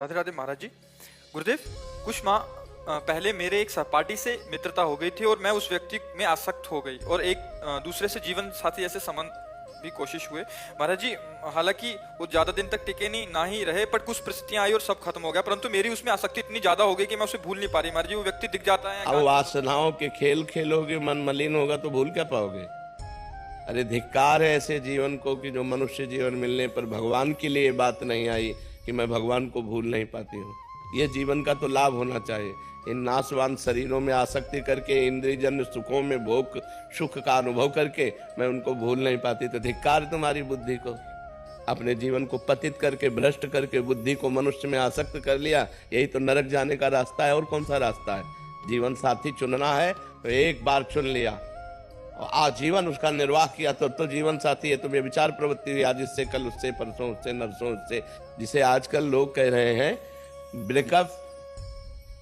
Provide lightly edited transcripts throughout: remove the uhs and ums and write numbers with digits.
राधे राधे महाराज जी। गुरुदेव, कुछ माह पहले मेरे एक सहपाठी से मित्रता हो गई थी और मैं उस व्यक्ति में आसक्त हो गई और एक दूसरे से जीवन साथी जैसे संबंध भी कोशिश हुए महाराज जी। हालांकि वो ज्यादा दिन तक टिके नहीं ना ही रहे, पर कुछ परिस्थितियां आई और सब खत्म हो गया। परंतु मेरी उसमें आसक्ति इतनी ज्यादा हो गई कि मैं उसे भूल नहीं पा रही महाराज जी। वो व्यक्ति दिख जाता है। अब वासनाओं के खेल खेलोगे, मन मलिन होगा तो भूल क्या पाओगे। अरे धिक्कार है ऐसे जीवन को कि जो मनुष्य जीवन मिलने पर भगवान के लिए बात नहीं आई कि मैं भगवान को भूल नहीं पाती हूँ। ये जीवन का तो लाभ होना चाहिए। इन नाशवान शरीरों में आसक्ति करके, इंद्रियजन्य सुखों में भोग सुख का अनुभव करके मैं उनको भूल नहीं पाती, तो धिक्कार तुम्हारी बुद्धि को। अपने जीवन को पतित करके, भ्रष्ट करके बुद्धि को मनुष्य में आसक्त कर लिया। यही तो नरक जाने का रास्ता है। और कौन सा रास्ता है? जीवन साथी चुनना है तो एक बार चुन लिया और आजीवन उसका निर्वाह किया तो जीवन साथी है। तुम्हें विचार प्रवृत्ति हुई आज इससे, कल उससे, परसों उससे, नरसों उससे। जिसे आजकल लोग कह रहे हैं ब्रेकअप,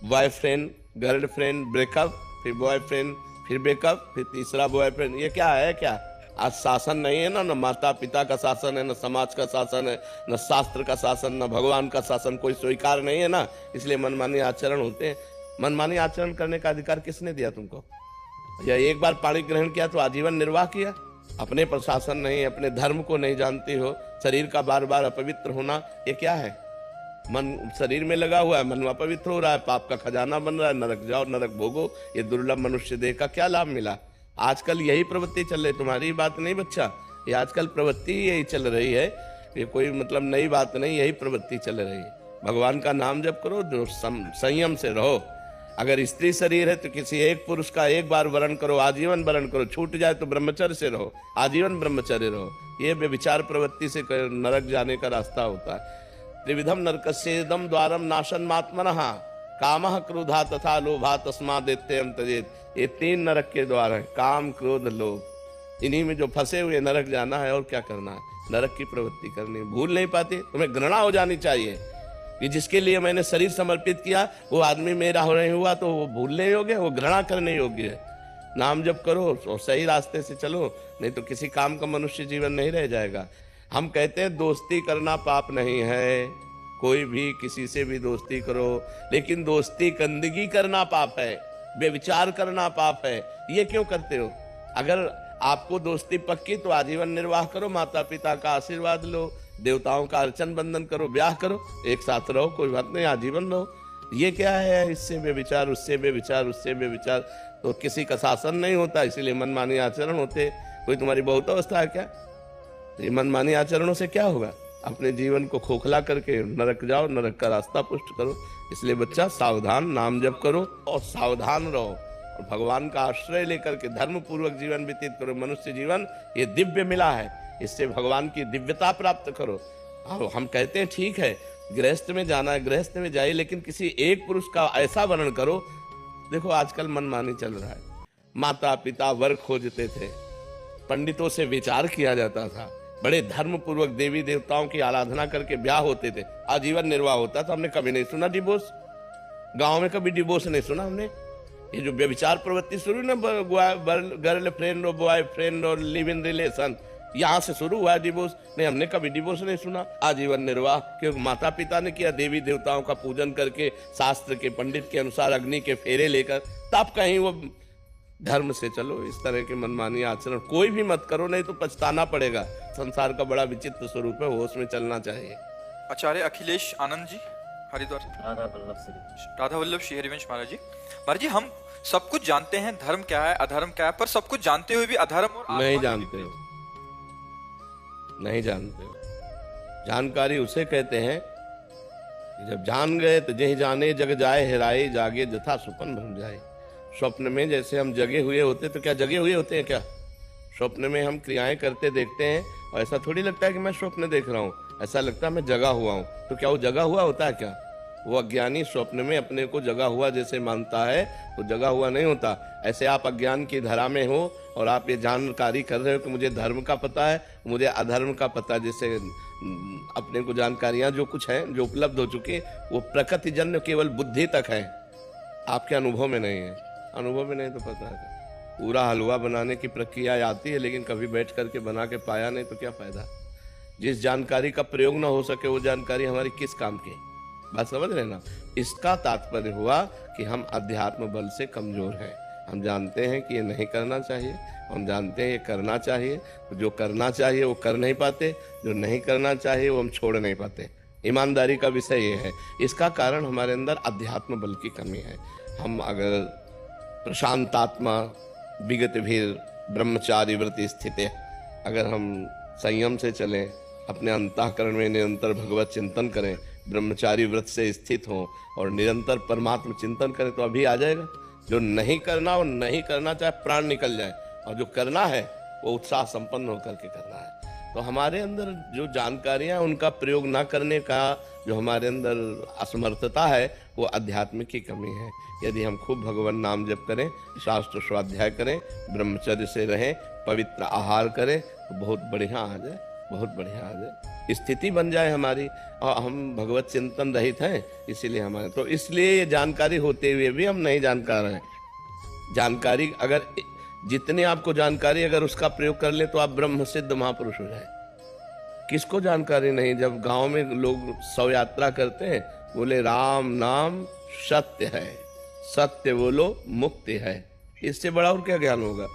बॉयफ्रेंड गर्लफ्रेंड, ब्रेकअप, फिर बॉयफ्रेंड, फिर ब्रेकअप, फिर तीसरा बॉयफ्रेंड। ये क्या है? क्या आज शासन नहीं है ना? न माता पिता का शासन है, न समाज का शासन है, न शास्त्र का शासन, न भगवान का शासन। कोई स्वीकार नहीं है ना, इसलिए मनमानी आचरण होते हैं। मनमानी आचरण करने का अधिकार किसने दिया तुमको? या एक बार पाणी ग्रहण किया तो आजीवन निर्वाह किया? अपने पर शासन नहीं, अपने धर्म को नहीं जानती हो, शरीर का बार बार अपवित्र होना, ये क्या है? मन शरीर में लगा हुआ है, मन अपवित्र हो रहा है, पाप का खजाना बन रहा है। नरक जाओ, नरक भोगो। ये दुर्लभ मनुष्य देह का क्या लाभ मिला? आजकल यही प्रवृत्ति चल रही। तुम्हारी बात नहीं बच्चा, ये आजकल प्रवृत्ति यही चल रही है। ये कोई मतलब नई बात नहीं, यही प्रवृत्ति चल रही है। भगवान का नाम जप करो, जो संयम से रहो। अगर स्त्री शरीर है तो किसी एक पुरुष का एक बार वरण करो, आजीवन वरण करो। छूट जाए तो ब्रह्मचर्य से रहो, आजीवन ब्रह्मचर्य रहो। ये व्यभिचार प्रवृत्ति से नरक जाने का रास्ता होता है। त्रिविधम नरकस्येदम द्वारम नाशनमात्मनः कामः क्रोधा तथा लोभा तस्मादेत्ययं त्यजेत्। ये तीन नरक के द्वार हैं, काम, क्रोध, लोभ। इन्हीं में जो फंसे हुए नरक जाना है। और क्या करना है? नरक की प्रवृत्ति करनी। भूल नहीं पाते। तुम्हें घृणा हो जानी चाहिए कि जिसके लिए मैंने शरीर समर्पित किया वो आदमी मेरा हो नहीं हुआ, तो वो भूलने योग्य है, वो घृणा करने योग्य है। नाम जप करो और सही रास्ते से चलो, नहीं तो किसी काम का मनुष्य जीवन नहीं रह जाएगा। हम कहते हैं दोस्ती करना पाप नहीं है, कोई भी किसी से भी दोस्ती करो, लेकिन दोस्ती गंदगी करना पाप है, बेविचार करना पाप है। ये क्यों करते हो? अगर आपको दोस्ती पक्की तो आजीवन निर्वाह करो, माता पिता का आशीर्वाद लो, देवताओं का अर्चन बंधन करो, ब्याह करो, एक साथ रहो, कोई बात नहीं, आजीवन रहो। ये क्या है? इससे बेविचार, उससे बेविचार, उससे बेविचार, तो किसी का शासन नहीं होता, इसीलिए मनमानी आचरण होते। कोई तुम्हारी बहुत अवस्था है क्या? ये मनमानी आचरणों से क्या होगा? अपने जीवन को खोखला करके नरक जाओ, नरक का रास्ता पुष्ट करो। इसलिए बच्चा सावधान, नाम जप करो और सावधान रहो और भगवान का आश्रय लेकर के धर्म पूर्वक जीवन व्यतीत करो। मनुष्य जीवन ये दिव्य मिला है, इससे भगवान की दिव्यता प्राप्त करो। हम कहते हैं ठीक है गृहस्थ में जाना है, गृहस्थ में जाइए, लेकिन किसी एक पुरुष का ऐसा वर्णन करो। देखो आजकल मनमानी चल रहा है। माता पिता वर खोजते थे, पंडितों से विचार किया जाता था, बड़े धर्म पूर्वक देवी देवताओं की आराधना करके ब्याह होते थे, आजीवन निर्वाह होता था। हमने कभी नहीं सुना डिवोर्स, गांव में कभी डिवोर्स नहीं सुना हमने। ये जो व्यभिचार प्रवृत्ति शुरू ना, गर्ल फ्रेंड और बॉय फ्रेंड और लिव इन रिलेशन, यहाँ से शुरू हुआ है डिवोर्स। नहीं, हमने कभी डिवोर्स नहीं सुना। आजीवन निर्वाह क्योंकि माता पिता ने किया, देवी देवताओं का पूजन करके, शास्त्र के पंडित के अनुसार अग्नि के फेरे लेकर, तब कहीं वो धर्म से चलो। इस तरह के मनमानी आचरण कोई भी मत करो, नहीं तो पछताना पड़ेगा। संसार का बड़ा विचित्र स्वरूप है, होश में चलना चाहिए। आचार्य अखिलेश आनंद जी, हरिद्वार से। राधा वल्लभ श्री हरिवंश महाराज जी। महाराज जी, हम सब कुछ जानते हैं धर्म क्या है, अधर्म क्या है, पर सब कुछ जानते हुए भी अधर्म और नहीं जानते हो, नहीं जानते हो। जानकारी उसे कहते हैं कि जब जान गए तो जही जाने जग जाए हेराए, जागे जथा सुपन भंग जाए। स्वप्न में जैसे हम जगे हुए होते, तो क्या जगे हुए होते हैं क्या? स्वप्न में हम क्रियाएं करते देखते हैं और ऐसा थोड़ी लगता है कि मैं स्वप्न देख रहा हूँ, ऐसा लगता है मैं जगा हुआ हूँ। तो क्या वो जगा हुआ होता है क्या? वो अज्ञानी स्वप्न में अपने को जगा हुआ जैसे मानता है, वो जगा हुआ नहीं होता। ऐसे आप अज्ञान की धारा में हो और आप ये जानकारी कर रहे हो कि मुझे धर्म का पता है, मुझे अधर्म का पता है। जैसे अपने को जानकारियां जो कुछ हैं, जो उपलब्ध हो चुकी, वो प्रकृति जन्य केवल बुद्धि तक है, आपके अनुभव में नहीं है। अनुभव में नहीं तो पता है। पूरा हलवा बनाने की प्रक्रिया आती है, लेकिन कभी बैठ करके बना के पाया नहीं तो क्या फायदा? जिस जानकारी का प्रयोग ना हो सके वो जानकारी हमारी किस काम की? बात समझ रहे ना। इसका तात्पर्य हुआ कि हम अध्यात्म बल से कमजोर हैं। हम जानते हैं कि ये नहीं करना चाहिए, हम जानते हैं ये करना चाहिए, तो जो करना चाहिए वो कर नहीं पाते, जो नहीं करना चाहिए वो हम छोड़ नहीं पाते। ईमानदारी का विषय ये है। इसका कारण हमारे अंदर अध्यात्म बल की कमी है। हम अगर प्रशांतात्मा विगत भीर ब्रह्मचारी व्रति स्थिति, अगर हम संयम से चलें, अपने अंतःकरण में निरंतर भगवत चिंतन करें, ब्रह्मचारी व्रत से स्थित हों और निरंतर परमात्मा चिंतन करें, तो अभी आ जाएगा। जो नहीं करना वो नहीं करना, चाहे प्राण निकल जाए, और जो करना है वो उत्साह संपन्न होकर के करना है। तो हमारे अंदर जो जानकारियां उनका प्रयोग ना करने का जो हमारे अंदर असमर्थता है, वो अध्यात्म की कमी है। यदि हम खूब भगवान नाम जप करें, शास्त्र स्वाध्याय करें, ब्रह्मचर्य से रहें, पवित्र आहार करें, तो बहुत बढ़िया आ जाए, बहुत बढ़िया आ जाए, स्थिति बन जाए हमारी। और हम भगवत चिंतन रहित हैं, इसीलिए हमारे, तो इसलिए ये जानकारी होते हुए भी हम नहीं जानकार हैं। जानकारी अगर जितनी आपको जानकारी, अगर उसका प्रयोग कर ले तो आप ब्रह्म सिद्ध महापुरुष हो जाए। किसको जानकारी नहीं? जब गांव में लोग शव यात्रा करते हैं, बोले राम नाम सत्य है, सत्य बोलो मुक्ति है। इससे बड़ा और क्या ज्ञान होगा?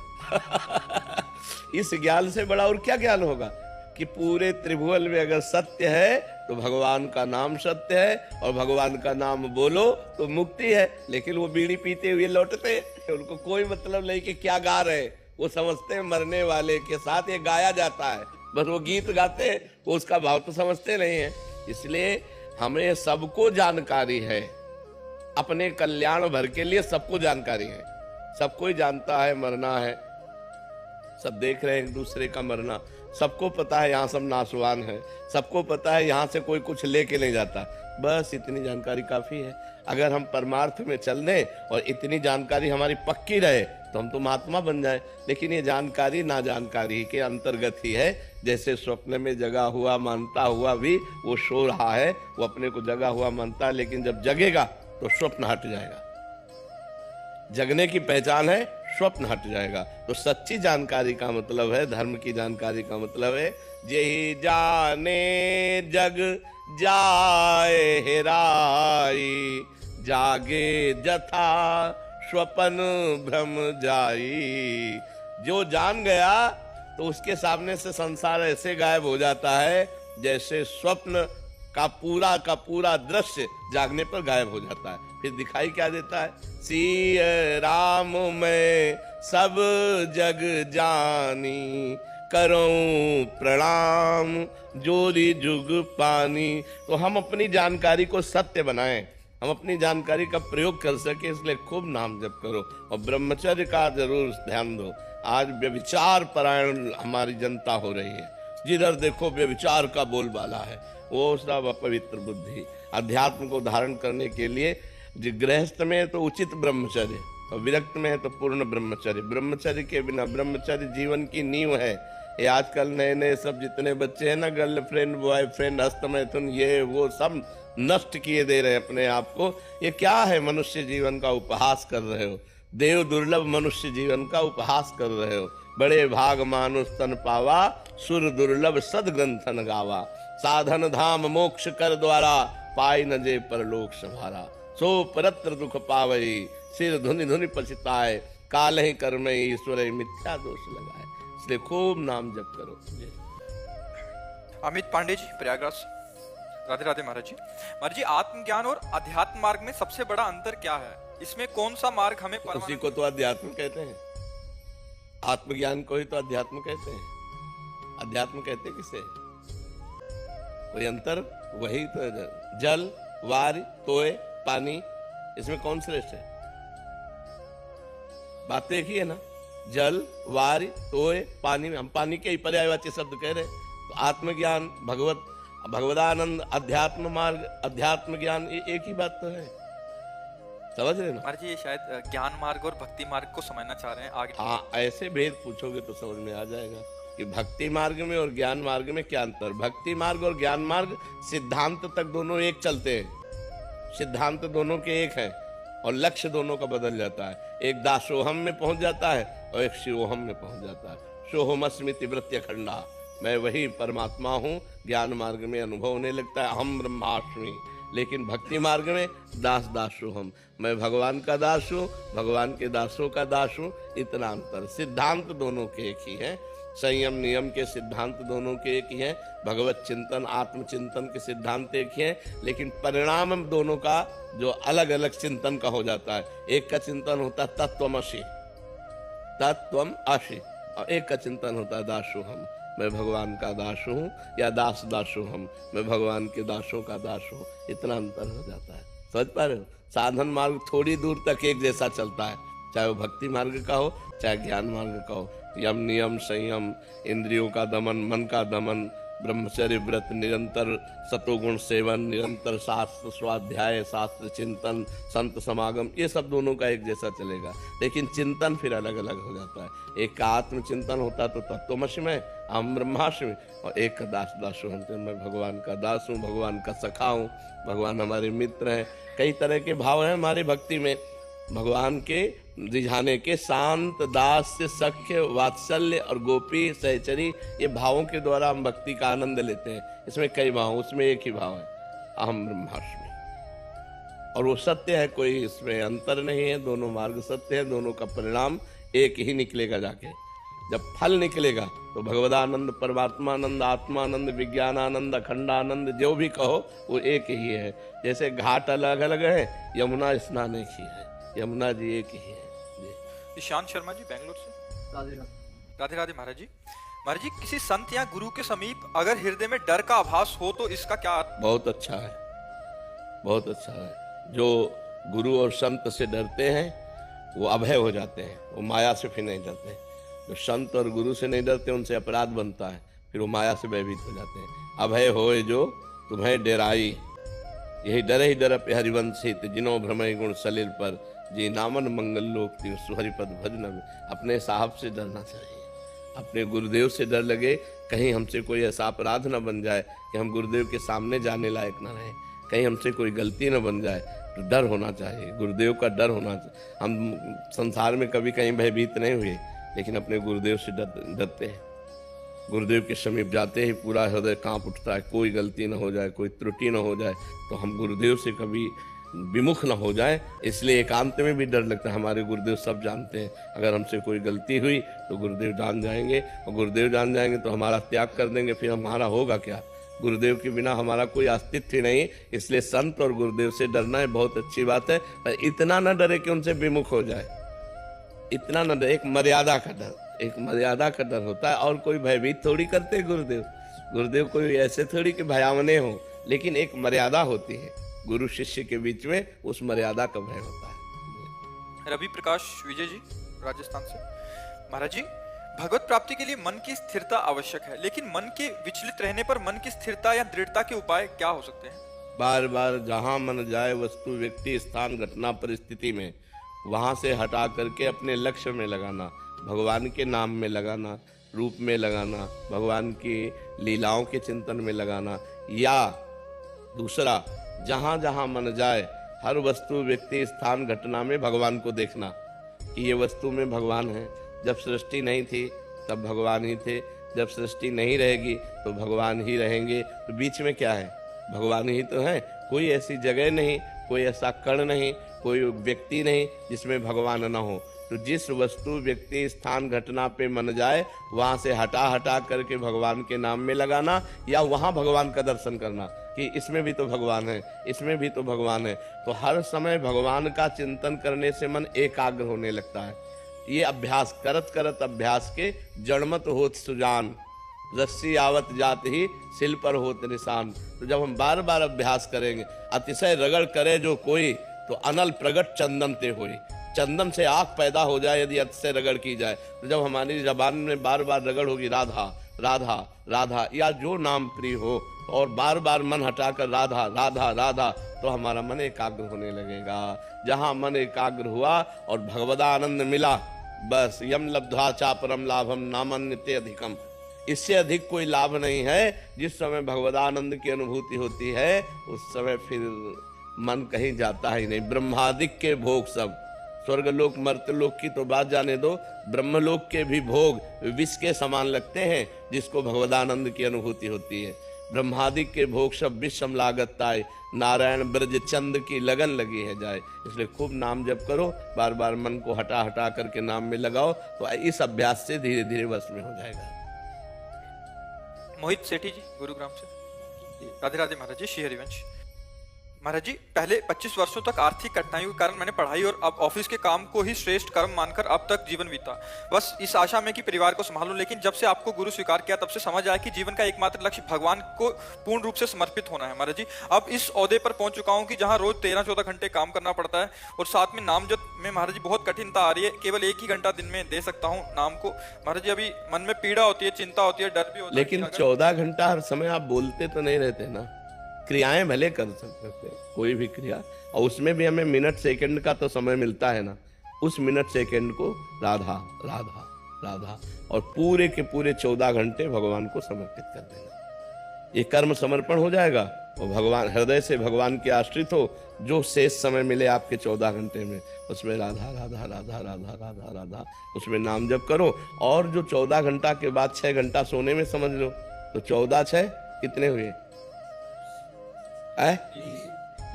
इस ज्ञान से बड़ा और क्या ज्ञान होगा कि पूरे त्रिभुवन में अगर सत्य है तो भगवान का नाम सत्य है, और भगवान का नाम बोलो तो मुक्ति है। लेकिन वो बीड़ी पीते हुए लौटते, उनको कोई मतलब नहीं कि क्या गा रहे, वो समझते हैं मरने वाले के साथ ये गाया जाता है, बस वो गीत गाते हैं, वो उसका भाव तो समझते नहीं है। इसलिए हमें सबको जानकारी है, अपने कल्याण भर के लिए सबको जानकारी है। सबको ही जानता है मरना है, सब देख रहे हैं एक दूसरे का मरना, सबको पता है यहाँ सब नासवान है, सबको पता है यहाँ से कोई कुछ लेके नहीं जाता। बस इतनी जानकारी काफी है। अगर हम परमार्थ में चल दें और इतनी जानकारी हमारी पक्की रहे तो हम तो महात्मा बन जाए। लेकिन ये जानकारी ना जानकारी के अंतर्गत ही है। जैसे स्वप्न में जगा हुआ मानता हुआ भी वो सो रहा है, वो अपने को जगा हुआ मानता है, लेकिन जब जगेगा तो स्वप्न हट जाएगा। जगने की पहचान है, स्वप्न हट जाएगा। तो सच्ची जानकारी का मतलब है, धर्म की जानकारी का मतलब है, जेहि जाने जग जाए हेराई, जागे जथा स्वपन भ्रम जाई। जो जान गया तो उसके सामने से संसार ऐसे गायब हो जाता है जैसे स्वप्न का पूरा दृश्य जागने पर गायब हो जाता है। फिर दिखाई क्या देता है? सिय राम मैं सब जग जानी, करूं प्रणाम जोरी जुग पानी। तो हम अपनी जानकारी को सत्य बनाएं, हम अपनी जानकारी का प्रयोग कर सके, इसलिए खूब नाम जप करो और ब्रह्मचर्य का जरूर ध्यान दो। आज व्यभिचार परायण हमारी जनता हो रही है, जिधर देखो व्यभिचार का बोलबाला है। वो सब अपवित्र बुद्धि। अध्यात्म को धारण करने के लिए गृहस्थ में है तो उचित ब्रह्मचर्य, और विरक्त में है तो पूर्ण ब्रह्मचर्य। ब्रह्मचर्य के बिना, ब्रह्मचर्य जीवन की नींव है। ये आजकल नए नए सब जितने बच्चे हैं ना, गर्लफ्रेंड बॉयफ्रेंड हस्तमैथुन ये वो सब नष्ट किए दे रहे हैं अपने आप को। ये क्या है? मनुष्य जीवन का उपहास कर रहे हो, देव दुर्लभ मनुष्य जीवन का उपहास कर रहे हो। बड़े भाग मानुष तन पावा, सुर दुर्लभ सदग्रंथन गावा। साधन धाम मोक्ष कर द्वारा, पाई न जे परलोक संभारा। सो परत्र दुख पावई, सिर धुनि धुनि पछताए। काल ही कर्म ईश्वर मिथ्या दोष लगाए। इसलिए खूब नाम जप करो। अमित पांडे जी, प्रयागराज। राधे राधे महाराज जी। महाराज जी, आत्मज्ञान और अध्यात्म मार्ग में सबसे बड़ा अंतर क्या है? इसमें कौन सा मार्ग हमें उसी को तो अध्यात्म कहते हैं। आत्मज्ञान को ही तो अध्यात्म कहते हैं। अध्यात्म कहते किसे? कोई अंतर? वही तो जल वार तोय पानी, इसमें कौन श्रेष्ठ है? बात एक ही है ना, जल वार तोय पानी। हम पानी के ही पर्यायवाची शब्द कह रहे हैं। तो आत्मज्ञान, भगवदानंद, अध्यात्म मार्ग, अध्यात्म ज्ञान, ये एक ही बात तो है। समझ रहे ना? महाराज जी, ये शायद ज्ञान मार्ग और भक्ति मार्ग को समझना चाह रहे हैं आगे। हाँ, ऐसे भेद पूछोगे तो समझ में आ जाएगा कि भक्ति मार्ग में और ज्ञान मार्ग में क्या अंतर। भक्ति मार्ग और ज्ञान मार्ग सिद्धांत तक दोनों एक चलते हैं, सिद्धांत दोनों के एक है और लक्ष्य दोनों का बदल जाता है। एक दासोहम में पहुंच जाता है और एक शिवोहम में पहुंच जाता है। सोहमस्मिति वृत्य खंडा, मैं वही परमात्मा हूँ। ज्ञान मार्ग में अनुभव होने लगता है, हम ब्रह्मास्मि, लेकिन भक्ति मार्ग में दास दासो हम, मैं भगवान का दास हूँ, भगवान के दासों का दास हूँ, इतना अंतर। सिद्धांत दोनों के एक ही हैं, संयम नियम के सिद्धांत दोनों के एक ही हैं, भगवत चिंतन आत्मचिंतन के सिद्धांत एक ही हैं, लेकिन परिणाम दोनों का जो अलग अलग चिंतन का हो जाता है। एक का चिंतन होता है तत्वमसि, तत्वम आशी, और एक का चिंतन होता है दासो हम, मैं भगवान का दास हूँ, या दास दासो हम, मैं भगवान के दासों का दास हूँ, इतना अंतर हो जाता है। समझ पा रहे हो? साधन मार्ग थोड़ी दूर तक एक जैसा चलता है, चाहे वो भक्ति मार्ग का हो चाहे ज्ञान मार्ग का हो। यम नियम संयम, इंद्रियों का दमन, मन का दमन, ब्रह्मचर्य व्रत, निरंतर सतोगुण सेवन, निरंतर शास्त्र स्वाध्याय, शास्त्र चिंतन, संत समागम, ये सब दोनों का एक जैसा चलेगा, लेकिन चिंतन फिर अलग अलग हो जाता है। एक का आत्म चिंतन होता तो तत्वमसि में, अहम ब्रह्मास्मि, और एक का दास दासो हम, मैं भगवान का दास हूँ, भगवान का सखा हूँ, भगवान हमारे मित्र हैं। कई तरह के भाव हैं हमारी भक्ति में, भगवान के रिझाने के, शांत, दास्य, सख्य, वात्सल्य और गोपी सहचरी, ये भावों के द्वारा हम भक्ति का आनंद लेते हैं। इसमें कई भाव, उसमें एक ही भाव है, अहम ब्रह्मास्मि, और वो सत्य है, कोई इसमें अंतर नहीं है, दोनों मार्ग सत्य है, दोनों का परिणाम एक ही निकलेगा। जाके जब फल निकलेगा तो भगवदानंद, परमात्मानंद, आत्मानंद, विज्ञानानंद, अखंडानंद, जो भी कहो वो एक ही है। जैसे घाट अलग अलग है, यमुना स्नान एक ही है, यमुना जी एक ही है। ईशान शर्मा जी बेंगलोर से। राधे राधे महाराज जी। महाराज जी, किसी संत या गुरु के समीप अगर हृदय में डर का आभास हो तो इसका क्या अर्थ? बहुत अच्छा है, बहुत अच्छा है। जो गुरु और संत से डरते हैं वो अभय हो जाते हैं, वो माया से फिर नहीं डरते। जो संत और गुरु से नहीं डरते उनसे अपराध बनता है, फिर वो माया से भयभीत हो जाते हैं। अभय होए जो तुम्हें डराई, यही डर ही डर पे हरिवंश हित, जिनो भ्रमय गुण सलिल पर, जी नामन मंगल लोक तीर सुहरिपद भजन में। अपने साहब से डरना चाहिए, अपने गुरुदेव से डर लगे, कहीं हमसे कोई ऐसा अपराध न बन जाए कि हम गुरुदेव के सामने जाने लायक न रहे, कहीं हमसे कोई गलती न बन जाए, तो डर होना चाहिए, गुरुदेव का डर होना चाहिए। हम संसार में कभी कहीं भयभीत नहीं हुए, लेकिन अपने गुरुदेव से डरते हैं। गुरुदेव के समीप जाते ही पूरा हृदय कांप उठता है, कोई गलती न हो जाए, कोई त्रुटि न हो जाए, तो हम गुरुदेव से कभी विमुख न हो जाए, इसलिए एकांत में भी डर लगता है। हमारे गुरुदेव सब जानते हैं, अगर हमसे कोई गलती हुई तो गुरुदेव जान जाएंगे, और गुरुदेव जान जाएंगे तो हमारा त्याग कर देंगे, फिर हमारा होगा क्या? गुरुदेव के बिना हमारा कोई अस्तित्व ही नहीं। इसलिए संत और गुरुदेव से डरना है, बहुत अच्छी बात है, पर इतना न डरे कि उनसे विमुख हो जाए, इतना न डरे। एक मर्यादा का डर, एक मर्यादा का डर होता है, और कोई भयभीत थोड़ी करते गुरुदेव। गुरुदेव कोई ऐसे थोड़ी कि भयावने हो, लेकिन एक मर्यादा होती है, गुरु शिष्य के बीच में उस मर्यादा का भय होता है। रवि प्रकाश विजय जी राजस्थान से। महाराज जी, भगवत प्राप्ति के लिए मन की स्थिरता आवश्यक है, लेकिन मन के विचलित रहने पर मन की स्थिरता या दृढ़ता के उपाय क्या हो सकते हैं? बार बार जहाँ मन जाए, वस्तु, व्यक्ति, स्थान, घटना, परिस्थिति में, वहाँ से हटा करके अपने लक्ष्य में लगाना, भगवान के नाम में लगाना, रूप में लगाना, भगवान की लीलाओं के चिंतन में लगाना, या दूसरा जहाँ जहाँ मन जाए, हर वस्तु, व्यक्ति, स्थान, घटना में भगवान को देखना कि ये वस्तु में भगवान है। जब सृष्टि नहीं थी तब भगवान ही थे, जब सृष्टि नहीं रहेगी तो भगवान ही रहेंगे, तो बीच में क्या है? भगवान ही तो है। कोई ऐसी जगह नहीं, कोई ऐसा कण नहीं, कोई व्यक्ति नहीं जिसमें भगवान न हो। तो जिस वस्तु, व्यक्ति, स्थान, घटना पे मन जाए, वहाँ से हटा हटा करके भगवान के नाम में लगाना, या वहाँ भगवान का दर्शन करना कि इसमें भी तो भगवान है, इसमें भी तो भगवान है। तो हर समय भगवान का चिंतन करने से मन एकाग्र होने लगता है। ये अभ्यास करत करत अभ्यास के जड़मत होत सुजान, रस्सी आवत जात ही सिल पर होत निशान। तो जब हम बार बार अभ्यास करेंगे, अतिशय रगड़ करे जो कोई, तो अनल प्रगट चंदन ते होई। चंदन से आग पैदा हो जाए यदि अतिशय रगड़ की जाए। तो जब हमारी जबान में बार बार रगड़ होगी, राधा राधा राधा, या जो नाम प्रिय हो, और बार बार मन हटाकर राधा राधा राधा, तो हमारा मन एकाग्र होने लगेगा। जहाँ मन एकाग्र हुआ और भगवदानंद मिला, बस यम लब्ध्वा चापरम लाभम नामन्यते अधिकम। इससे अधिक कोई लाभ नहीं है। जिस समय भगवदानंद की अनुभूति होती है, उस समय फिर मन कहीं जाता ही नहीं। ब्रह्मादिक के भोग सब, स्वर्गलोक मर्त्यलोक की तो बात जाने दो, ब्रह्मलोक के भी भोग विष के समान लगते हैं जिसको भगवदानंद की अनुभूति होती है। ब्रह्मादि के भोग सब विषम लागत ताय, नारायण ब्रज चंद की लगन लगी है जाए। इसलिए खूब नाम जप करो, बार बार मन को हटा हटा करके नाम में लगाओ, तो इस अभ्यास से धीरे धीरे वश में हो जाएगा। मोहित सेठी जी गुरुग्राम से। राधे राधे महाराज जी। श्री हरिवंश महाराज जी, पहले 25 वर्षों तक आर्थिक कठिनाइयों के कारण मैंने पढ़ाई और अब ऑफिस के काम को ही श्रेष्ठ कर्म मानकर अब तक जीवन बीता, बस इस आशा में कि परिवार को संभालूं। लेकिन जब से आपको गुरु स्वीकार किया तब से समझ आया कि जीवन का एकमात्र लक्ष्य भगवान को पूर्ण रूप से समर्पित होना है। महाराज जी, अब इस ओहदे पर पहुंच चुका हूं कि जहां रोज 13-14 घंटे काम करना पड़ता है और साथ में नाम जप में महाराज जी बहुत कठिनता आ रही है। केवल 1 ही घंटा दिन में दे सकता हूँ नाम को। महाराज जी, अभी मन में पीड़ा होती है, चिंता होती है, डर भी होता है। लेकिन 14 घंटा हर समय आप बोलते तो नहीं रहते ना, क्रियाएं भले कर सकते हैं, कोई भी क्रिया, और उसमें भी हमें मिनट सेकंड का तो समय मिलता है ना, उस मिनट सेकंड को राधा राधा राधा और पूरे के पूरे 14 घंटे भगवान को समर्पित कर देना। ये कर्म समर्पण हो जाएगा और भगवान हृदय से भगवान के आश्रित हो। जो शेष समय मिले आपके 14 घंटे में, उसमें राधा राधा राधा राधा राधा राधा उसमें नाम जप करो। और जो 14 घंटा के बाद 6 घंटा सोने में समझ लो, तो 14 6 कितने हुए?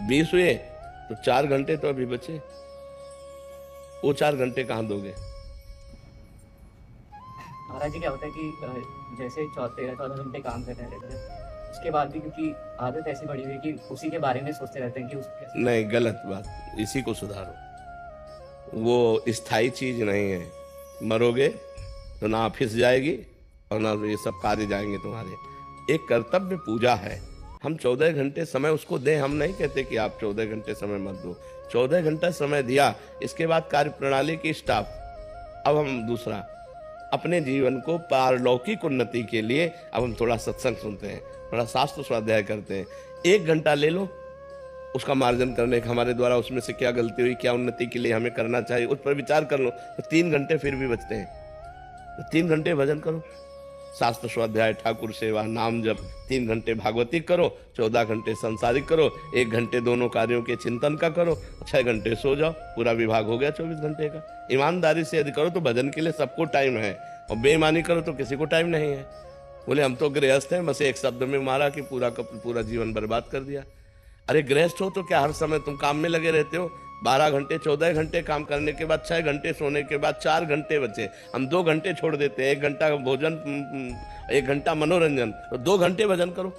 20 हुए, तो 4 घंटे तो अभी बचे। वो 4 घंटे कहाँ दोगे? महाराज जी, क्या होता है कि जैसे 13-14 घंटे काम करने रहते हैं, उसके बाद भी क्योंकि आदत ऐसी पड़ी हुई है कि उसी के बारे में सोचते रहते हैं कि उसको नहीं, गलत बात, इसी को सुधारो। वो स्थायी चीज नहीं है। मरोगे तो ना ऑफिस जाएगी और ना ये सब कार्य जाएंगे तुम्हारे। एक कर्तव्य पूजा है, हम 14 घंटे समय उसको दें। हम नहीं कहते कि आप 14 घंटे समय मत दो, 14 घंटा समय दिया, इसके बाद कार्य प्रणाली की स्टाफ। अब हम दूसरा अपने जीवन को पारलौकिक उन्नति के लिए अब हम थोड़ा सत्संग सुनते हैं, थोड़ा शास्त्र स्वाध्याय करते हैं। 1 घंटा ले लो उसका मार्जन करने का, हमारे द्वारा उसमें से क्या गलती हुई, क्या उन्नति के लिए हमें करना चाहिए, उस पर विचार कर लो। तो 3 घंटे फिर भी बचते हैं, तो 3 घंटे भजन करो, शास्त्र स्वाध्याय, ठाकुर सेवा, नाम जप, 3 घंटे भागवतिक करो, 14 घंटे संसारिक करो, 1 घंटे दोनों कार्यों के चिंतन का करो, 6 घंटे सो जाओ, पूरा विभाग हो गया 24 घंटे का। ईमानदारी से यदि करो तो भजन के लिए सबको टाइम है, और बेईमानी करो तो किसी को टाइम नहीं है। बोले हम तो गृहस्थ हैं, बस एक शब्द में मारा कि पूरा का पूरा जीवन बर्बाद कर दिया। अरे गृहस्थ हो तो क्या हर समय तुम काम में लगे रहते हो? 12 घंटे 14 घंटे काम करने के बाद 6 घंटे सोने के बाद 4 घंटे बचे, हम 2 घंटे छोड़ देते हैं। 1 घंटा भोजन, 1 घंटा मनोरंजन, तो 2 घंटे भजन करो।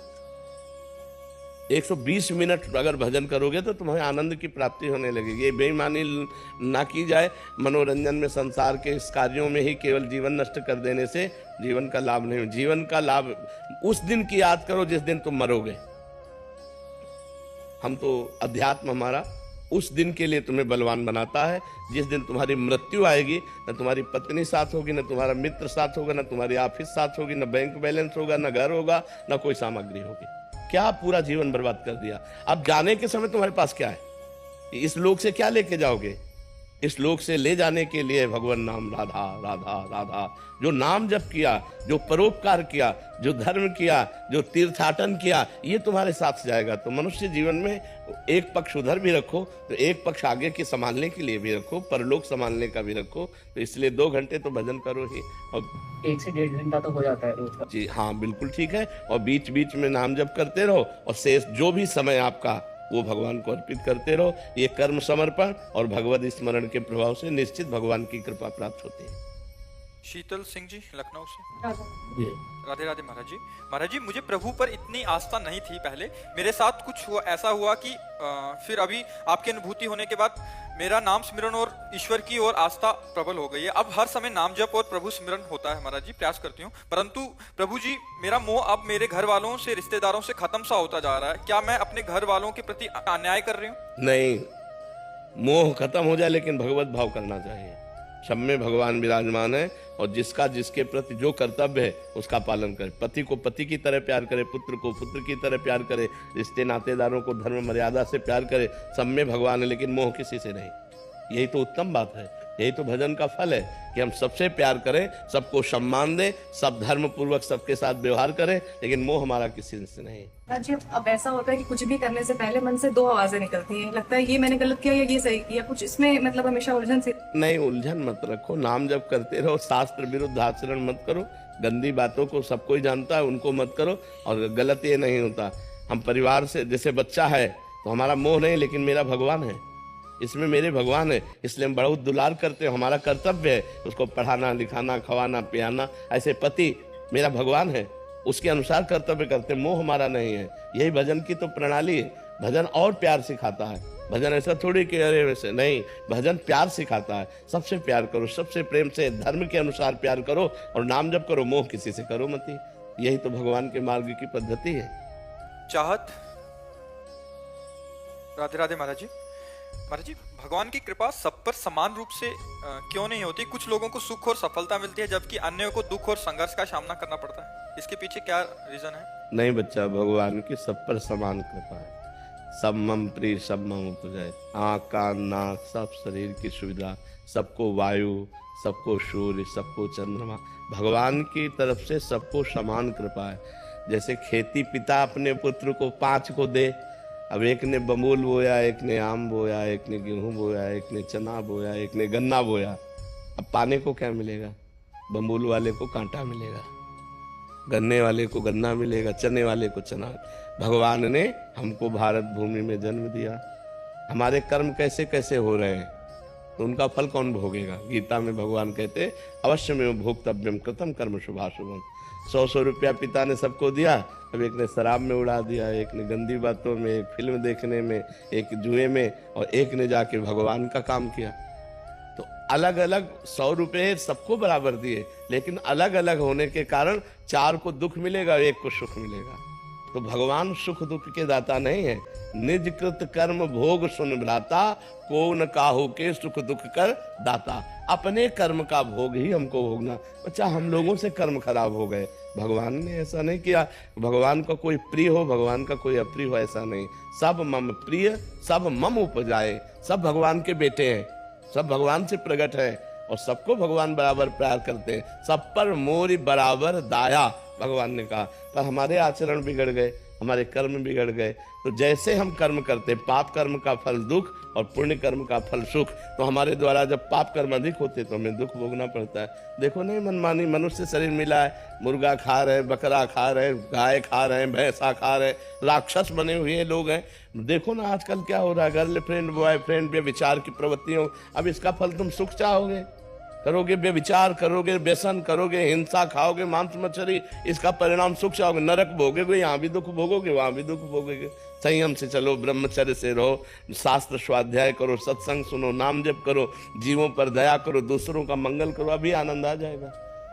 120 मिनट अगर भजन करोगे तो तुम्हें आनंद की प्राप्ति होने लगेगी। ये बेईमानी ना की जाए। मनोरंजन में, संसार के इस कार्यों में ही केवल जीवन नष्ट कर देने से जीवन का लाभ नहीं। जीवन का लाभ उस दिन की याद करो जिस दिन तुम मरोगे। हम तो अध्यात्म हमारा उस दिन के लिए तुम्हें बलवान बनाता है जिस दिन तुम्हारी मृत्यु आएगी। न तुम्हारी पत्नी साथ होगी, न तुम्हारा मित्र साथ होगा, न तुम्हारी ऑफिस साथ होगी, न बैंक बैलेंस होगा, न घर होगा, न कोई सामग्री होगी। क्या पूरा जीवन बर्बाद कर दिया। अब जाने के समय तुम्हारे पास क्या है? इस लोक से क्या लेके जाओगे? इस लोक से ले जाने के लिए भगवान नाम, राधा राधा राधा। जो नाम जप किया, जो परोपकार किया, जो धर्म किया, जो तीर्थाटन किया, ये तुम्हारे साथ जाएगा। तो मनुष्य जीवन में एक पक्ष उधर भी रखो, तो एक पक्ष आगे के संभालने के लिए भी रखो, परलोक संभालने का भी रखो। तो इसलिए 2 घंटे तो भजन करो ही, और 1 से 1.5 घंटा तो हो जाता है रोज का। जी हाँ, बिल्कुल ठीक है। और बीच बीच में नाम जप करते रहो, और शेष जो भी समय आपका वो भगवान को अर्पित करते रहो। ये कर्म समर्पण और भगवत स्मरण के प्रभाव से निश्चित भगवान की कृपा प्राप्त होती है। शीतल सिंह जी लखनऊ से। राधे राधे महाराज जी। महाराज जी, मुझे प्रभु पर इतनी आस्था नहीं थी पहले। मेरे साथ कुछ ऐसा हुआ कि फिर अभी आपकी अनुभूति होने के बाद मेरा नाम स्मरण और ईश्वर की ओर आस्था प्रबल हो गई है। अब हर समय नाम जप और प्रभु स्मरण होता है महाराज जी, प्रयास करती हूँ। परंतु प्रभु जी, मेरा मोह अब मेरे घर वालों से, रिश्तेदारों से खत्म सा होता जा रहा है। क्या मैं अपने घर वालों के प्रति अन्याय कर रही हूँ? नहीं, मोह खत्म हो जाए, लेकिन भगवत भाव करना चाहिए। सब में भगवान विराजमान है, और जिसका जिसके प्रति जो कर्तव्य है उसका पालन करे। पति को पति की तरह प्यार करे, पुत्र को पुत्र की तरह प्यार करे, रिश्ते नातेदारों को धर्म मर्यादा से प्यार करे। सब में भगवान है, लेकिन मोह किसी से नहीं। यही तो उत्तम बात है, यही तो भजन का फल है कि हम सबसे प्यार करें, सबको सम्मान दें, सब धर्म पूर्वक सबके साथ व्यवहार करें, लेकिन मोह हमारा किसी से नहीं। जी, अब ऐसा होता है कि कुछ भी करने से पहले मन से 2 आवाजें निकलती हैं, लगता है ये मैंने गलत किया या ये सही किया, कुछ इसमें मतलब हमेशा उलझन से। नहीं, उलझन मत रखो, नाम जप करते रहो, शास्त्र विरुद्ध आचरण मत करो, गंदी बातों को सब कोई जानता है, उनको मत करो। और गलत ये नहीं होता, हम परिवार से, जैसे बच्चा है तो हमारा मोह नहीं, लेकिन मेरा भगवान है, इसमें मेरे भगवान है, इसलिए हम बहुत दुलार करते हैं। हमारा कर्तव्य है उसको पढ़ाना लिखाना खवाना पियाना। ऐसे पति मेरा भगवान है, उसके अनुसार कर्तव्य करते, मोह हमारा नहीं है। यही भजन की तो प्रणाली है। भजन और प्यार सिखाता है। भजन ऐसा थोड़ी कि अरे वैसे नहीं, भजन प्यार सिखाता है। सबसे प्यार करो, सबसे प्रेम से धर्म के अनुसार प्यार करो और नाम जप करो, मोह किसी से करो मत ही। यही तो भगवान के मार्ग की पद्धति है। चाहत। राधे राधे महाराज जी। महाराज जी, भगवान की कृपा सब पर समान रूप से क्यों नहीं होती? कुछ लोगों को सुख और सफलता मिलती है, जबकि अन्यों को दुख और संघर्ष का सामना करना पड़ता है। इसके पीछे क्या रीजन है? नहीं बच्चा, भगवान की सब पर समान कृपा है। सब मम प्रिय सब मम उपजाए। आँख कान नाक सब शरीर की सुविधा, सबको वायु, सबको सूर्य, सबको चंद्रमा, भगवान की तरफ से सबको समान कृपा है। जैसे खेती पिता अपने पुत्र को 5 को दे, अब एक ने बमूल बोया, एक ने आम बोया, एक ने गेहूं बोया, एक ने चना बोया, एक ने गन्ना बोया। अब पाने को क्या मिलेगा? बमूल वाले को कांटा मिलेगा, गन्ने वाले को गन्ना मिलेगा, चने वाले को चना। भगवान ने हमको भारत भूमि में जन्म दिया। हमारे कर्म कैसे कैसे हो रहे हैं तो उनका फल कौन भोगेगा? गीता में भगवान कहते अवश्य में भोक्तव्यम कृतम कर्म शुभाशुभम। 100 रुपया पिता ने सबको दिया, अब एक ने शराब में उड़ा दिया, एक ने गंदी बातों में, एक फिल्म देखने में, एक जुए में, और एक ने जाके भगवान का काम किया। तो अलग अलग 100 रुपये सबको बराबर दिए, लेकिन अलग अलग होने के कारण 4 को दुख मिलेगा, 1 को सुख मिलेगा। तो भगवान सुख दुख के दाता नहीं है। निज कृत कर्म भोग सुन भ्राता, को न काहू के सुख दुख कर दाता। अपने कर्म का भोग ही हमको भोगना। बच्चा, हम लोगों से कर्म खराब हो गए, भगवान ने ऐसा नहीं किया। भगवान का कोई प्रिय हो, भगवान का कोई अप्रिय हो, ऐसा नहीं। सब मम प्रिय सब मम उपजाए। सब भगवान के बेटे हैं, सब भगवान से प्रकट है और सबको भगवान बराबर प्यार करते हैं। सब पर मोरी बराबर दाया, भगवान ने कहा। पर हमारे आचरण बिगड़ गए, हमारे कर्म बिगड़ गए। तो जैसे हम कर्म करते, पाप कर्म का फल दुख और पुण्य कर्म का फल सुख। तो हमारे द्वारा जब पाप कर्म अधिक होते तो हमें दुख भोगना पड़ता है। देखो नहीं, मनमानी मनुष्य शरीर मिला है, मुर्गा खा रहे, बकरा खा रहे, गाय खा रहे, भैंसा खा रहे, राक्षस बने हुए लोग हैं। देखो ना आजकल क्या हो रहा है, गर्लफ्रेंड बॉयफ्रेंड व्यभिचार की प्रवृत्तियों। अब इसका फल तुम सुख चाहोगे? करोगे व्यभिचार, करोगे व्यसन, करोगे हिंसा, खाओगे मांस मछली, इसका परिणाम सुख चाहोगे? नरक भोगोगे, यहाँ भी दुख भोगोगे, वहां भी दुख भोगोगे। संयम से चलो, ब्रह्मचर्य से रहो, शास्त्र स्वाध्याय करो, सत्संग सुनो, नाम जप करो, जीवों पर दया करो, दूसरों का मंगल करो, अभी आनंद आ जाएगा।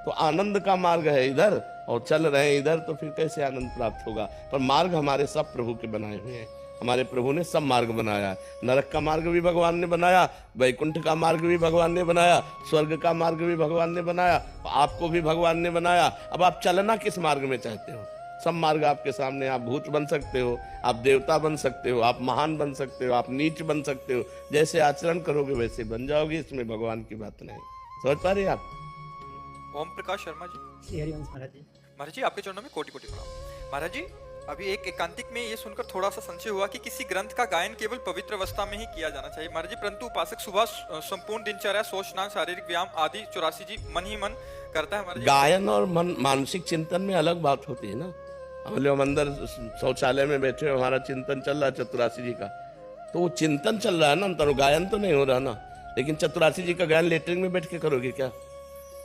तो आनंद का मार्ग है इधर और चल रहे हैं इधर, तो फिर कैसे आनंद प्राप्त होगा? पर मार्ग हमारे सब प्रभु के बनाए हुए हैं। हमारे प्रभु ने सब मार्ग बनाया। नरक का मार्ग भी भगवान ने बनाया, वैकुंठ का मार्ग भी भगवान ने बनाया, स्वर्ग का मार्ग भी भगवान ने बनाया, आपको भी भगवान ने बनाया। अब आप चलना किस मार्ग में चाहते हो? सब मार्ग आपके सामने। आप भूत बन सकते हो, आप देवता बन सकते हो, आप महान बन सकते हो, आप नीच बन सकते हो। जैसे आचरण करोगे वैसे बन जाओगे, इसमें भगवान की बात नहीं। समझ पा रहे आप? ओम प्रकाश शर्मा जी। हरिवंश महाराज जी। महाराज जी, आपके चरणों में कोटि कोटि प्रणाम। महाराज जी, अभी एक एकांतिक में ये सुनकर थोड़ा सा संशय हुआ कि किसी ग्रंथ का गायन केवल पवित्र अवस्था में ही किया जाना चाहिए। महाराज जी, परंतु उपासक सुबह संपूर्ण दिनचर्या, सोच स्नान, शारीरिक व्यायाम आदि 84 जी मन ही मन करता है। महाराज जी, गायन और मन मानसिक चिंतन में अलग बात होती है ना। हम अंदर शौचालय में बैठे, हमारा चिंतन चल रहा है 84 जी का, तो वो चिंतन चल रहा है ना, अंतर गायन तो नहीं हो रहा ना। लेकिन 84 जी का गायन लेटरिन में बैठ के करोगे क्या?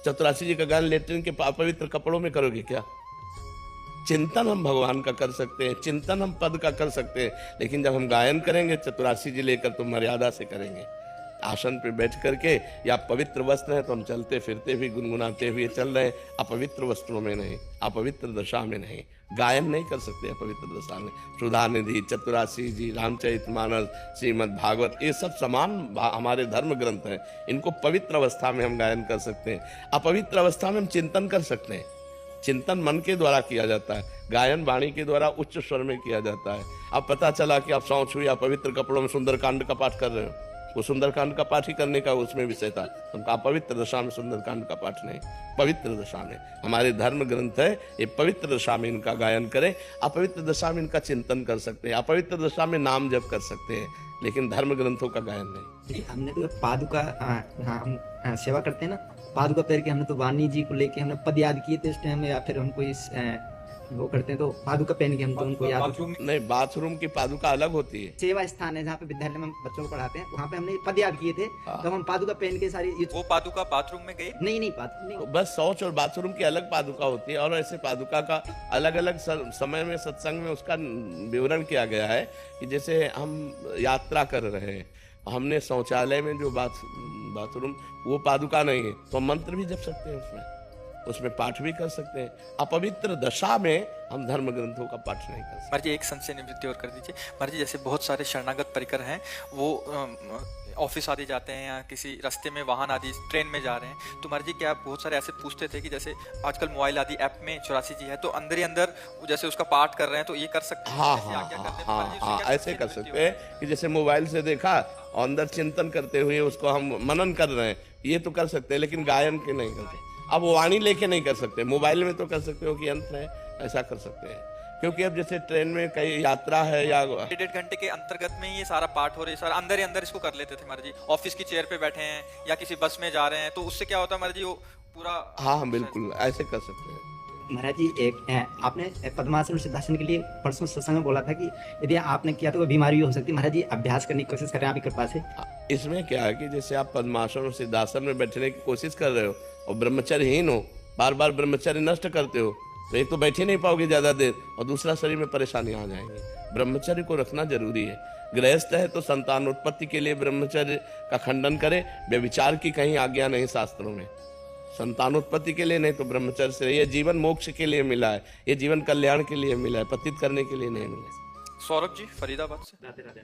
84 जी का गायन लेटरिन के पवित्र कपड़ों में करोगे क्या? चिंतन हम भगवान का कर सकते हैं, चिंतन हम पद का कर सकते हैं, लेकिन जब हम गायन करेंगे 84 जी लेकर तो मर्यादा से करेंगे। आसन पे बैठ करके, या पवित्र वस्त्र है तो हम चलते फिरते हुए गुनगुनाते हुए चल रहे हैं, अपवित्र वस्त्रों में नहीं, अपवित्र दशा में नहीं। गायन नहीं कर सकते अपवित्र दशा में। सुधा निधि, 84 जी, रामचरितमानस, श्रीमद् भागवत, ये सब समान हमारे धर्म ग्रंथ हैं। इनको पवित्र अवस्था में हम गायन कर सकते हैं, अपवित्र अवस्था में हम चिंतन कर सकते हैं। चिंतन मन के द्वारा किया जाता है, गायन वाणी के द्वारा उच्च स्वर में किया जाता है। अब पता चला कि आप शौच हुई, आप पवित्र कपड़ों में सुंदरकांड का पाठ कर रहे हो, वो सुंदरकांड का पाठ ही करने का उसमें विषय था, उनका पवित्र दशा में सुंदरकांड का पाठ नहीं, पवित्र दशा में। हमारे धर्म ग्रंथ है, ये पवित्र दशा में इनका गायन करें, अपवित्र दशा में इनका चिंतन कर सकते हैं, अपवित्र दशा में नाम जप कर सकते हैं। लेकिन धर्म ग्रंथों का गायन नहीं। जी, हमने तो पादुका हाँ हम सेवा करते हैं ना, पादुका पैर के हमने तो वाणी जी को लेके हमने पद याद किए थे उस टाइम, या फिर हमको इस वो करते हैं तो पादुका पहन के हम तो उनको याद। नहीं, बाथरूम की पादुका अलग होती है। सेवा स्थान है जहाँ पे विद्यालय में हम बच्चों को पढ़ाते हैं, वहाँ पे हमने पद याद किए थे, तब हम पादुका पहन के सारी वो पादुका बाथरूम में गई? नहीं पादुका नहीं। बस शौच और बाथरूम की अलग पादुका होती है, और ऐसे पादुका का अलग अलग समय में सत्संग में उसका विवरण किया गया है कि जैसे हम यात्रा कर रहे हैं, हमने शौचालय में जो बाथरूम वो पादुका नहीं है, तो मंत्र भी जप सकते हैं उसमें पाठ भी कर सकते हैं। अपवित्र दशा में हम धर्म ग्रंथों का पाठ नहीं कर सकते। महाराज जी एक संशय निवृत्ति और कर दीजिए। महाराज जी जैसे बहुत सारे शरणागत परिकर हैं, वो ऑफिस आदि जाते हैं या किसी रास्ते में वाहन आदि ट्रेन में जा रहे हैं, तो महाराज जी क्या आप बहुत सारे ऐसे पूछते थे कि जैसे आजकल मोबाइल आदि ऐप में 84 जी है, तो अंदर ही अंदर जैसे उसका पाठ कर रहे हैं तो ये कर सकते हैं? हाँ ऐसी हाँ आज्ञा करते हैं? हाँ महाराज जी, हाँ उससे क्या ऐसे कर संशय सकते हैं कि जैसे मोबाइल से देखा और अंदर चिंतन करते हुए उसको हम मनन कर रहे हैं, ये तो कर सकते हैं, लेकिन गायन के नहीं करते। अब वाणी लेके नहीं कर सकते, मोबाइल में तो कर सकते हो कि यंत्र है, ऐसा कर सकते हैं। क्योंकि अब जैसे ट्रेन में कई यात्रा है या 1.5 घंटे के अंतर्गत में ये सारा पाठ हो रहा है, सारा अंदर ही अंदर इसको कर लेते थे महाराज जी। ऑफिस की चेयर पे बैठे हैं या किसी बस में जा रहे हैं, तो उससे क्या होता है महाराज जी, वो पूरा हाँ बिल्कुल ऐसे कर सकते हैं। महाराज जी एक आपने पद्मासन सिद्धासन के लिए परसों सत्संग में बोला था कि यदि आपने किया तो कोई बीमारी भी हो सकती है। महाराज जी अभ्यास करने की कोशिश करें आपकी कृपा से। इसमें क्या है कि जैसे आप पद्मासन और सिद्धासन में बैठने की कोशिश कर रहे हो और ब्रह्मचर्यहीन हो, बार बार ब्रह्मचर्य नष्ट करते हो, तो एक तो बैठे नहीं पाओगे ज्यादा देर, और दूसरा शरीर में परेशानियां आ जाएंगी। ब्रह्मचर्य को रखना जरूरी है। गृहस्थ है तो संतानोत्पत्ति के लिए ब्रह्मचर्य का खंडन करे, व्यभिचार की कहीं आज्ञा नहीं शास्त्रों में। संतानोत्पत्ति के लिए नहीं तो ब्रह्मचर्य से। ये जीवन मोक्ष के लिए मिला है, ये जीवन कल्याण के लिए मिला है, पतित करने के लिए नहीं मिला। सौरभ जी फरीदाबाद से। राधे राधे।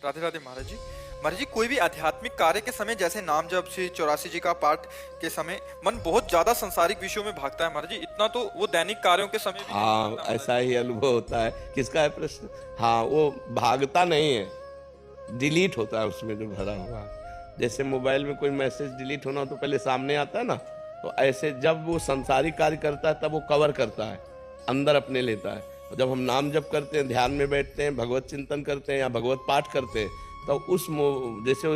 राधे राधे महाराज जी। महाराज जी कोई भी आध्यात्मिक कार्य के समय, जैसे नाम जप श्री 84 जी का पाठ के समय मन बहुत ज्यादा संसारिक विषयों में भागता है महाराज जी, इतना तो वो दैनिक कार्यों के समय भी हाँ नहीं भागता ऐसा ही अनुभव होता है। किसका है प्रश्न? हाँ वो भागता नहीं है, डिलीट होता है उसमें जो भरा हुआ। जैसे मोबाइल में कोई मैसेज डिलीट होना तो पहले सामने आता है ना, तो ऐसे जब वो संसारिक कार्य करता है तब वो कवर करता है, अंदर अपने लेता है। और जब हम नाम जप करते हैं, ध्यान में बैठते हैं, भगवत चिंतन करते हैं या भगवत पाठ करते हैं, तो उस जैसे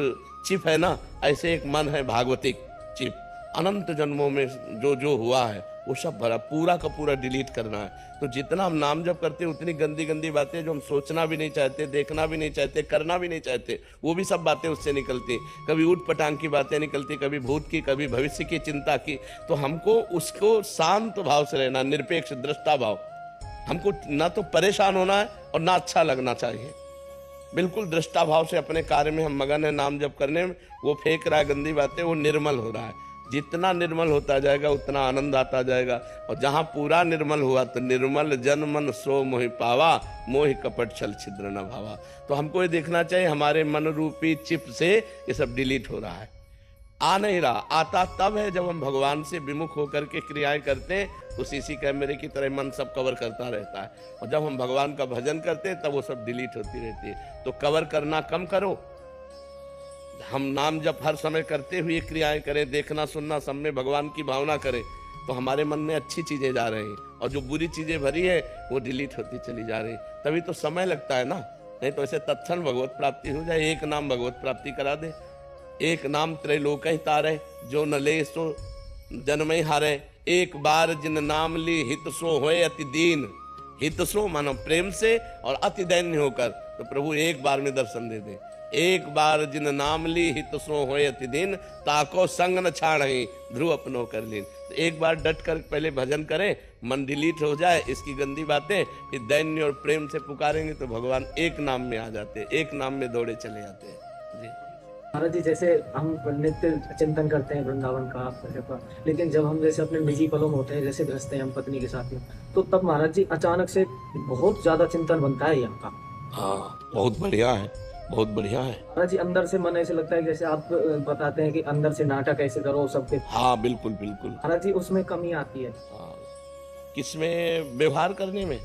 चिप है ना, ऐसे एक मन है भागवतिक चिप, अनंत जन्मों में जो जो हुआ है वो सब भरा, पूरा का पूरा डिलीट करना है। तो जितना हम नाम जप करते हैं उतनी गंदी गंदी बातें जो हम सोचना भी नहीं चाहते, देखना भी नहीं चाहते, करना भी नहीं चाहते, वो भी सब बातें उससे निकलती। कभी ऊट पटांग की बातें निकलती, कभी भूत की, कभी भविष्य की चिंता की। तो हमको उसको शांत भाव से रहना, निरपेक्ष दृष्टा भाव। हमको ना तो परेशान होना है और ना अच्छा लगना चाहिए। बिल्कुल दृष्टा भाव से अपने कार्य में हम मगन है, नाम जप करने में। वो फेंक रहा है गंदी बातें, वो निर्मल हो रहा है। जितना निर्मल होता जाएगा उतना आनंद आता जाएगा। और जहाँ पूरा निर्मल हुआ तो निर्मल जन मन सो मोहि पावा, मोहि कपट छल छिद्र न भावा। तो हमको ये देखना चाहिए हमारे मन रूपी चिप से ये सब डिलीट हो रहा है, आ नहीं रहा। आता तब है जब हम भगवान से विमुख होकर के क्रियाएं करते हैं, तो सीसी कैमरे की तरह मन सब कवर करता रहता है। और जब हम भगवान का भजन करते हैं तब वो सब डिलीट होती रहती है। तो कवर करना कम करो, हम नाम जब हर समय करते हुए क्रियाएं करें, देखना सुनना सब में भगवान की भावना करें, तो हमारे मन में अच्छी चीजें जा रही हैं। और जो बुरी चीजें भरी है वो डिलीट होती चली जा रही। तभी तो समय लगता है ना, नहीं तो ऐसे तत्क्षण भगवत प्राप्ति हो जाए। एक नाम भगवत प्राप्ति करा दे। एक नाम त्रैलोक ही तारे, जो न ले सो जन्म ही हारे। एक बार जिन नाम ली हित सो होए अति दीन। हित सो मानो प्रेम से, और अति दैन्य होकर। तो प्रभु एक बार में दर्शन दे दे। एक बार जिन नाम ली हित सो होए अति दीन, ताको संग न छाड़हि ध्रुव अपनो कर लीन। तो एक बार डट कर पहले भजन करें, मन डिलीट हो जाए इसकी गंदी बातें, फिर दैन्य और प्रेम से पुकारेंगे तो भगवान एक नाम में आ जाते हैं, एक नाम में दौड़े चले जाते हैं। जी महाराज जी जैसे हम नित्य चिंतन करते हैं वृंदावन का, लेकिन जब हम जैसे अपने निजी पलों में होते हैं, जैसे गृहस्थ हैं हम पत्नी के साथ में, तो तब महाराज जी अचानक से बहुत ज्यादा चिंतन बनता है यहाँ का। हाँ बहुत बढ़िया है, बहुत बढ़िया है महाराज जी। अंदर से मन ऐसे लगता है जैसे आप बताते हैं कि अंदर से नाटक ऐसे करो सबके। हाँ बिल्कुल बिल्कुल। महाराज जी उसमें कमी आती है। हाँ, किसमें? व्यवहार करने में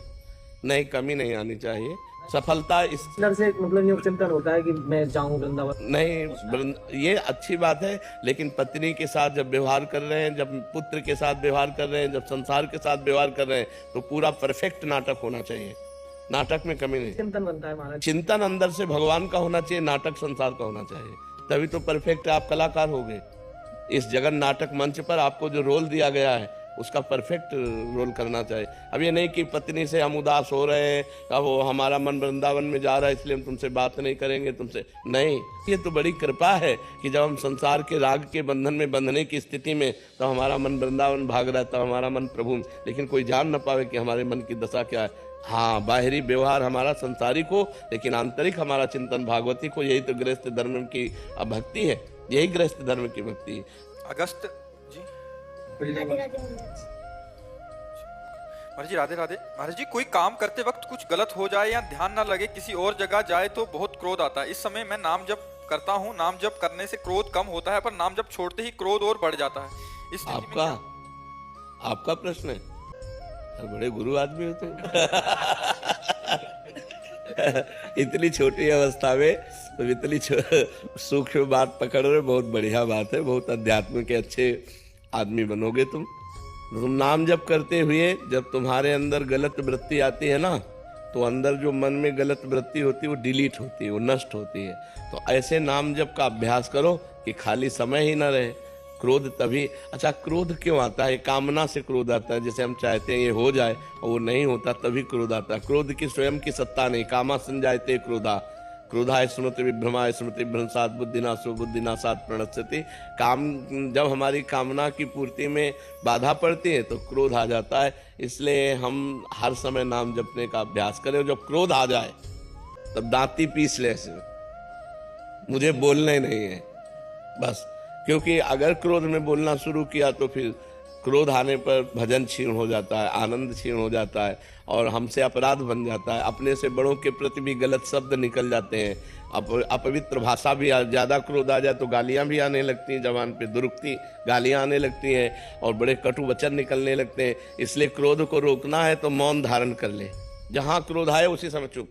नहीं, कमी नहीं आनी चाहिए। सफलता इस अंदर से मतलब ये चिंतन होता है कि मैं जाऊं वृंदावन। नहीं, ये अच्छी बात है, लेकिन पत्नी के साथ जब व्यवहार कर रहे हैं, जब पुत्र के साथ व्यवहार कर रहे हैं, जब संसार के साथ व्यवहार कर रहे हैं, तो पूरा परफेक्ट नाटक होना चाहिए। नाटक में कमी नहीं। चिंतन बनता है महाराज। चिंतन अंदर से भगवान का होना चाहिए, नाटक संसार का होना चाहिए, तभी तो परफेक्ट आप कलाकार होगे। इस जगन नाटक मंच पर आपको जो रोल दिया गया है उसका परफेक्ट रोल करना चाहिए। अब ये नहीं कि पत्नी से हम उदास हो रहे हैं, अब वो हमारा मन वृंदावन में जा रहा है इसलिए हम तुमसे बात नहीं करेंगे, तुमसे नहीं। ये तो बड़ी कृपा है कि जब हम संसार के राग के बंधन में बंधने की स्थिति में, तो हमारा मन वृंदावन भाग रहता है, हमारा मन प्रभु में, लेकिन कोई जान न पावे कि हमारे मन की दशा क्या है। हाँ, बाहरी व्यवहार हमारा संसारिक हो, लेकिन आंतरिक हमारा चिंतन भागवती को। यही तो गृहस्थ धर्म की भक्ति है, यही गृहस्थ धर्म की भक्ति है। अगस्त जी। महाराज जी राधे राधे। महाराज जी, कोई काम करते वक्त कुछ गलत हो जाए या ध्यान ना लगे, किसी और जगह जाए तो बहुत क्रोध आता है। इस समय मैं नाम जप करता हूँ, नाम जप करने से क्रोध कम होता है, पर नाम जप छोड़ते ही क्रोध और बढ़ जाता है। इस स्थिति में आपका प्रश्न है, बड़े गुरु आदमी हो तुम। इतनी छोटी अवस्था में तो इतनी सूक्ष्म बात पकड़ रहे, बहुत बढ़िया बात है, बहुत अध्यात्म के अच्छे आदमी बनोगे तुम। नाम जप करते हुए जब तुम्हारे अंदर गलत वृत्ति आती है ना, तो अंदर जो मन में गलत वृत्ति होती है वो डिलीट होती है, वो नष्ट होती है। तो ऐसे नाम जप का अभ्यास करो कि खाली समय ही ना रहे। क्रोध तभी, अच्छा क्रोध क्यों आता है? कामना से क्रोध आता है, जैसे हम चाहते हैं ये हो जाए और वो नहीं होता, तभी क्रोध आता है। क्रोध की स्वयं की सत्ता नहीं। कामा संजायते क्रोधा, क्रोधाय स्मृति विभ्रमाय स्मृति भ्रंशात् बुद्धिनाशो बुद्धिनाशात् प्रणश्यति। काम, जब हमारी कामना की पूर्ति में बाधा पड़ती है तो क्रोध आ जाता है। इसलिए हम हर समय नाम जपने का अभ्यास करें। जब क्रोध आ जाए तब दांती पीस ले, ऐसे मुझे बोलना ही नहीं है बस। क्योंकि अगर क्रोध में बोलना शुरू किया तो फिर क्रोध आने पर भजन क्षीण हो जाता है, आनंद क्षीण हो जाता है और हमसे अपराध बन जाता है। अपने से बड़ों के प्रति भी गलत शब्द निकल जाते हैं। अपवित्र भाषा भी, ज़्यादा क्रोध आ जाए तो गालियां भी आने लगती हैं, जबान पे दुरुक्ति गालियां आने लगती हैं और बड़े कटु वचन निकलने लगते हैं। इसलिए क्रोध को रोकना है तो मौन धारण कर ले। जहाँ क्रोध आए उसी समय चुप,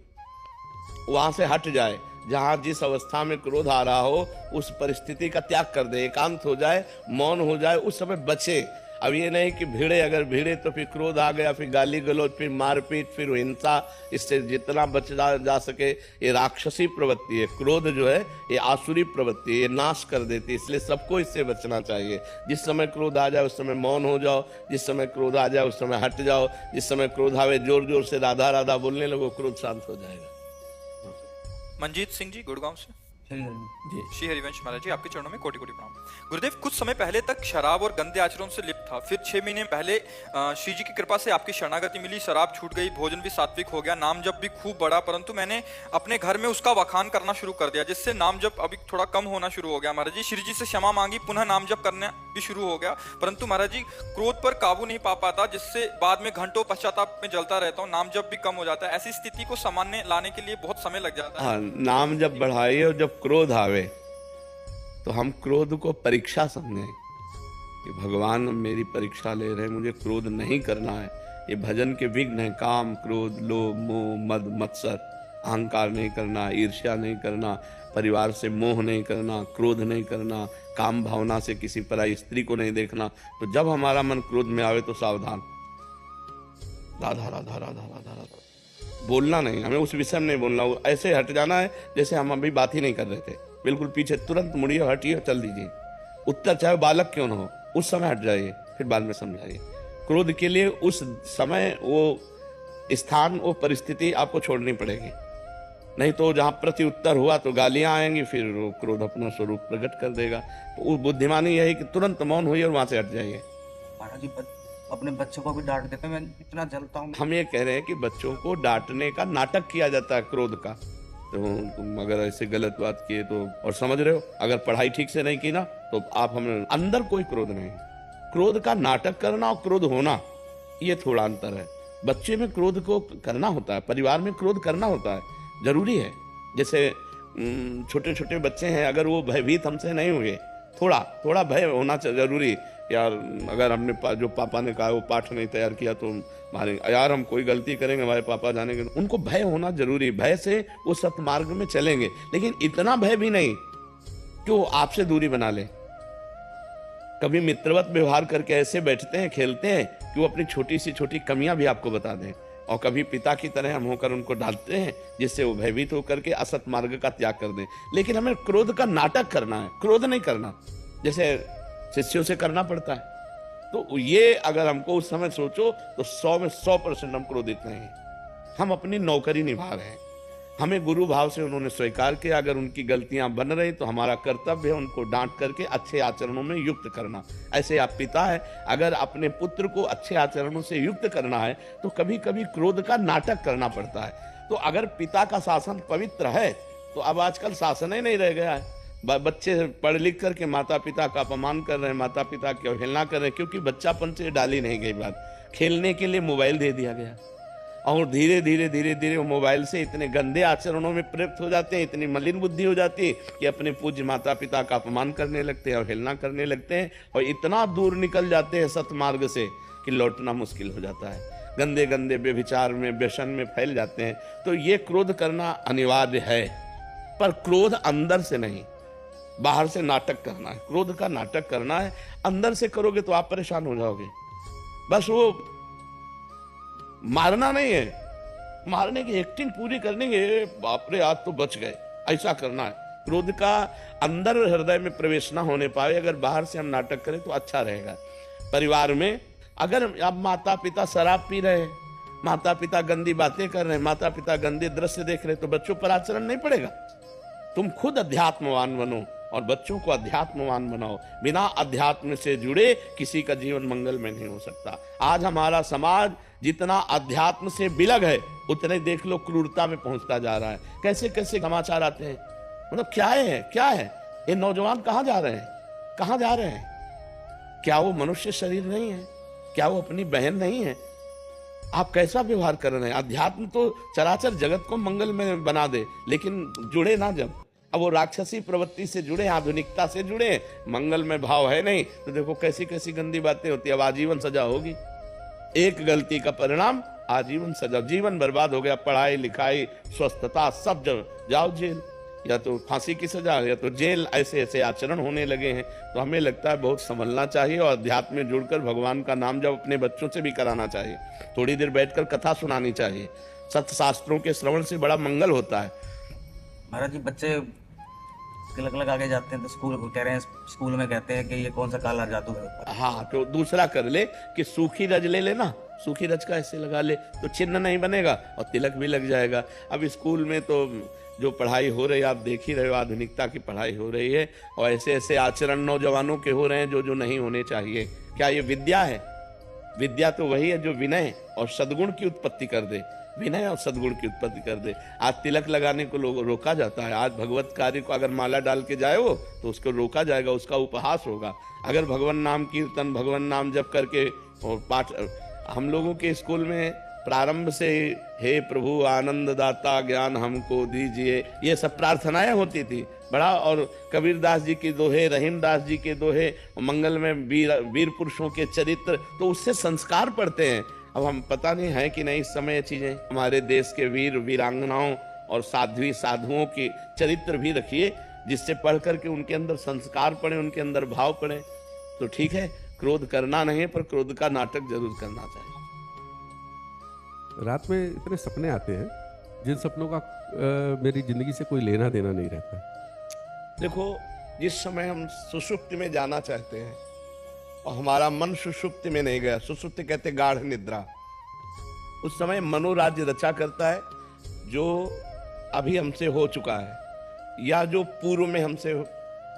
वहाँ से हट जाए। जहाँ जिस अवस्था में क्रोध आ रहा हो उस परिस्थिति का त्याग कर दे, एकांत हो जाए, मौन हो जाए, उस समय बचे। अब ये नहीं कि भिड़े, अगर भिड़े तो फिर क्रोध आ गया, फिर गाली गलौज, फिर मारपीट, फिर हिंसा। इससे जितना बच जा सके। ये राक्षसी प्रवृत्ति है, क्रोध जो है ये आसुरी प्रवृत्ति है, ये नाश कर देती है। इसलिए सबको इससे बचना चाहिए। जिस समय क्रोध आ जाए उस समय मौन हो जाओ, जिस समय क्रोध आ जाए उस समय हट जाओ। जिस समय क्रोध आवे जोर जोर से राधा राधा बोलने लगो, क्रोध शांत हो जाएगा। मंजीत सिंह जी गुड़गांव से। जी, श्री हरिवंश महाराज जी, आपके चरणों में कोटि कोटि प्रणाम। गुरुदेव, कुछ समय पहले तक शराब और गंदे आचरण से लिप्त था, फिर 6 महीने पहले श्री जी की कृपा से आपकी शरणागति मिली, शराब छूट गई, भोजन भी सात्विक हो गया, नाम जप भी खूब बढ़ा, परंतु मैंने अपने घर में उसका वखान करना शुरू कर दिया, जिससे नाम जप अभी थोड़ा कम होना शुरू हो गया। महाराज जी, श्री जी से क्षमा मांगी, पुनः नाम जप करना भी शुरू हो गया, परंतु महाराज जी क्रोध पर काबू नहीं पा पाता, जिससे बाद में घंटों पश्चाताप में जलता रहता हूँ, नाम जप भी कम हो जाता है। ऐसी स्थिति को सामान्य लाने के लिए बहुत समय लग जाता है। हाँ, नाम जब बढ़ाइए और जब क्रोध आवे तो हम क्रोध को परीक्षा समझें कि भगवान मेरी परीक्षा ले रहे हैं, मुझे क्रोध नहीं करना है। ये भजन के विघ्न है, काम, क्रोध, लोभ, मोह, मद, मत्सर, अहंकार नहीं करना, ईर्ष्या नहीं करना, परिवार से मोह नहीं करना, क्रोध नहीं करना, काम भावना से किसी पराई स्त्री को नहीं देखना। तो जब हमारा मन क्रोध में आवे तो सावधान, राधा राधा राधा राधा राधा बोलना नहीं, हमें उस विषय में नहीं बोलना, ऐसे हट जाना है जैसे हम अभी बात ही नहीं कर रहे थे। बिल्कुल पीछे, तुरंत मुड़िए, हटिए, चल दीजिए। उत्तर चाहे बालक क्यों न हो, उस समय हट जाइए, फिर बाद में समझाइए। क्रोध के लिए उस समय वो स्थान, वो परिस्थिति आपको छोड़नी पड़ेगी, नहीं तो जहाँ प्रति उत्तर हुआ तो गालियां आएंगी, फिर वो क्रोध अपना स्वरूप प्रकट कर देगा। तो उस बुद्धिमानी यही कि तुरंत मौन हुई और वहां से हट जाइए। महाराज जी, अपने बच्चों को भी डांट देते हैं, मैं इतना जलता हूँ। हम ये कह रहे हैं कि बच्चों को डांटने का नाटक किया जाता है क्रोध का। तो तुम अगर ऐसे गलत बात किए तो, और समझ रहे हो, अगर पढ़ाई ठीक से नहीं की ना तो आप, हमें अंदर कोई क्रोध नहीं। क्रोध का नाटक करना और क्रोध होना, ये थोड़ा अंतर है। बच्चे में क्रोध को करना होता है, परिवार में क्रोध करना होता है, जरूरी है। जैसे छोटे छोटे बच्चे हैं, अगर वो भयभीत हमसे नहीं हुए, थोड़ा थोड़ा भय होना जरूरी। यार अगर हमने जो पापा ने कहा वो पाठ नहीं तैयार किया तो मारेंगे, यार हम कोई गलती करेंगे हमारे पापा जानेंगे, उनको भय होना जरूरी। भय से वो सत्मार्ग में चलेंगे, लेकिन इतना भय भी नहीं कि वो आपसे दूरी बना ले। कभी मित्रवत व्यवहार करके ऐसे बैठते हैं, खेलते हैं कि वो अपनी छोटी सी छोटी कमियां भी आपको बता दें। और कभी पिता की तरह हम होकर उनको डांटते हैं, जिससे वो भयभीत होकर के असत मार्ग का त्याग कर दें। लेकिन हमें क्रोध का नाटक करना है, क्रोध नहीं करना, जैसे शिष्यों से करना पड़ता है। तो ये अगर हमको उस समय सोचो तो 100 में 100% हम क्रोधित नहीं हैं। हम अपनी नौकरी निभा रहे हैं, हमें गुरु भाव से उन्होंने स्वीकार किया। अगर उनकी गलतियां बन रही तो हमारा कर्तव्य है उनको डांट करके अच्छे आचरणों में युक्त करना। ऐसे आप पिता है, अगर अपने पुत्र को अच्छे आचरणों से युक्त करना है तो कभी कभी क्रोध का नाटक करना पड़ता है। तो अगर पिता का शासन पवित्र है तो अब आजकल शासन ही नहीं रह गया है। बच्चे पढ़ लिख करके माता पिता का अपमान कर रहे हैं, माता पिता की अवहेलना कर रहे हैं, क्योंकि बच्चापन से डाली नहीं गई बात। खेलने के लिए मोबाइल दे दिया गया और धीरे धीरे वो मोबाइल से इतने गंदे आचरणों में प्रयुक्त हो जाते हैं, इतनी मलिन बुद्धि हो जाती है कि अपने पूज्य माता पिता का अपमान करने लगते हैं, अवहेलना करने लगते हैं और इतना दूर निकल जाते हैं सतमार्ग से कि लौटना मुश्किल हो जाता है। गंदे गंदे व्यभिचार में, व्यसन में फैल जाते हैं। तो ये क्रोध करना अनिवार्य है, पर क्रोध अंदर से नहीं, बाहर से नाटक करना है। क्रोध का नाटक करना है, अंदर से करोगे तो आप परेशान हो जाओगे। बस वो मारना नहीं है, मारने की एक्टिंग पूरी करने के, बाप रे आज तो बच गए, ऐसा करना है। क्रोध का अंदर हृदय में प्रवेश ना होने पाए, अगर बाहर से हम नाटक करें तो अच्छा रहेगा। परिवार में अगर अब माता पिता शराब पी रहे हैं, माता पिता गंदी बातें कर रहे हैं, माता पिता गंदे दृश्य देख रहे हैं, तो बच्चों पर आचरण नहीं पड़ेगा। तुम खुद अध्यात्मवान बनो और बच्चों को अध्यात्मवान बनाओ। बिना अध्यात्म से जुड़े किसी का जीवन मंगलमय नहीं हो सकता। आज हमारा समाज जितना अध्यात्म से बिलग है, उतने देख लो क्रूरता में पहुंचता जा रहा है। कैसे कैसे समाचार आते हैं, मतलब क्या है ये नौजवान कहाँ जा रहे हैं, कहाँ जा रहे हैं? क्या वो मनुष्य शरीर नहीं है? क्या वो अपनी बहन नहीं है? आप कैसा व्यवहार कर रहे हैं? अध्यात्म तो चराचर जगत को मंगलमय बना दे, लेकिन जुड़े ना जब, अब वो राक्षसी प्रवृत्ति से जुड़े, आधुनिकता से जुड़े, मंगल में भाव है नहीं, तो देखो कैसी कैसी गंदी बातें होती है। अब आजीवन सजा होगी, एक गलती का परिणाम आजीवन सजा, जीवन बर्बाद हो गया। पढ़ाई लिखाई स्वस्थता सब जाओ जेल, या तो फांसी की सजा या तो जेल। ऐसे ऐसे आचरण होने लगे हैं। तो हमें लगता है बहुत संभलना चाहिए और अध्यात्म में जुड़कर भगवान का नाम जब अपने बच्चों से भी कराना चाहिए। थोड़ी देर बैठकर कथा सुनानी चाहिए। सत्य शास्त्रों के श्रवण से बड़ा मंगल होता है। महाराज जी, बच्चे तिलक लगा के जाते हैं तो स्कूल कह रहे हैं, स्कूल में कहते हैं कि ये कौन सा काला जादू है। हाँ, तो दूसरा कर ले कि सूखी रज ले लेना, सूखी रज का ऐसे लगा ले तो चिन्ह नहीं बनेगा और तिलक भी लग जाएगा। अब स्कूल में तो जो पढ़ाई हो रही है, आप देख ही रहे हो, आधुनिकता की पढ़ाई हो रही है और ऐसे ऐसे आचरण नौजवानों के हो रहे हैं जो नहीं होने चाहिए। क्या ये विद्या है? विद्या तो वही है जो विनय और सद्गुण की उत्पत्ति कर दे, विनय और सद्गुण की उत्पत्ति कर दे। आज तिलक लगाने को लोग रोका जाता है। आज भगवत कार्य को अगर माला डाल के जाए हो तो उसको रोका जाएगा, उसका उपहास होगा। अगर भगवान नाम कीर्तन, भगवान नाम जप करके और पाठ, हम लोगों के स्कूल में प्रारंभ से हे प्रभु आनंद दाता ज्ञान हमको दीजिए, ये सब प्रार्थनाएं होती थी बड़ा। और कबीरदास जी के दोहे, रहीमदास जी के दोहे, मंगल में वीर पुरुषों के चरित्र, तो उससे संस्कार पढ़ते हैं। अब हम पता नहीं है कि नहीं इस समय ये चीजें। हमारे देश के वीर वीरांगनाओं और साध्वी साधुओं की चरित्र भी रखिए, जिससे पढ़ करके उनके अंदर संस्कार पड़े, उनके अंदर भाव पड़े। तो ठीक है, क्रोध करना नहीं है, पर क्रोध का नाटक जरूर करना चाहिए। रात में इतने सपने आते हैं जिन सपनों का मेरी जिंदगी से कोई लेना देना नहीं रहता। देखो, जिस समय हम सुषुप्ति में जाना चाहते हैं और हमारा मन सुषुप्ति में नहीं गया, सुषुप्ति कहते गाढ़ निद्रा, उस समय मनोराज्य रचा करता है जो अभी हमसे हो चुका है या जो पूर्व में हमसे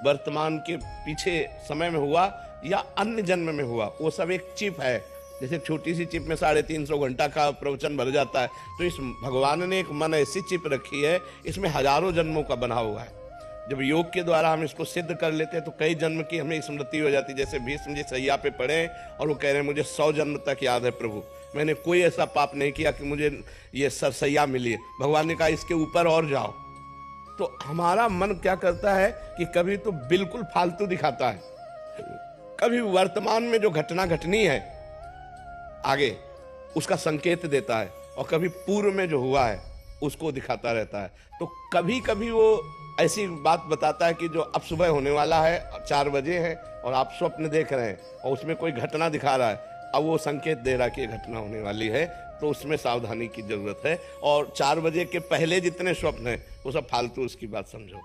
वर्तमान के पीछे समय में हुआ या अन्य जन्म में हुआ। वो सब एक चिप है। जैसे छोटी सी चिप में 350 घंटा का प्रवचन भर जाता है, तो इस भगवान ने एक मन ऐसी चिप रखी है, इसमें हजारों जन्मों का बना हुआ है। जब योग के द्वारा हम इसको सिद्ध कर लेते हैं तो कई जन्म की हमें स्मृति हो जाती है। जैसे भीष्म जी सैया पे पड़े और वो कह रहे हैं मुझे 100 जन्म तक याद है प्रभु, मैंने कोई ऐसा पाप नहीं किया कि मुझे ये सैया मिली है। भगवान ने कहा इसके ऊपर और जाओ। तो हमारा मन क्या करता है कि कभी तो बिल्कुल फालतू दिखाता है, कभी वर्तमान में जो घटना घटनी है आगे उसका संकेत देता है, और कभी पूर्व में जो हुआ है उसको दिखाता रहता है। तो कभी कभी वो ऐसी बात बताता है कि जो अब सुबह होने वाला है, 4 बजे है और आप स्वप्न देख रहे हैं और उसमें कोई घटना दिखा रहा है, अब वो संकेत दे रहा है कि ये घटना होने वाली है। तो उसमें सावधानी की जरूरत है। और 4 बजे के पहले जितने स्वप्न हैं वो सब फालतू, उसकी बात समझो।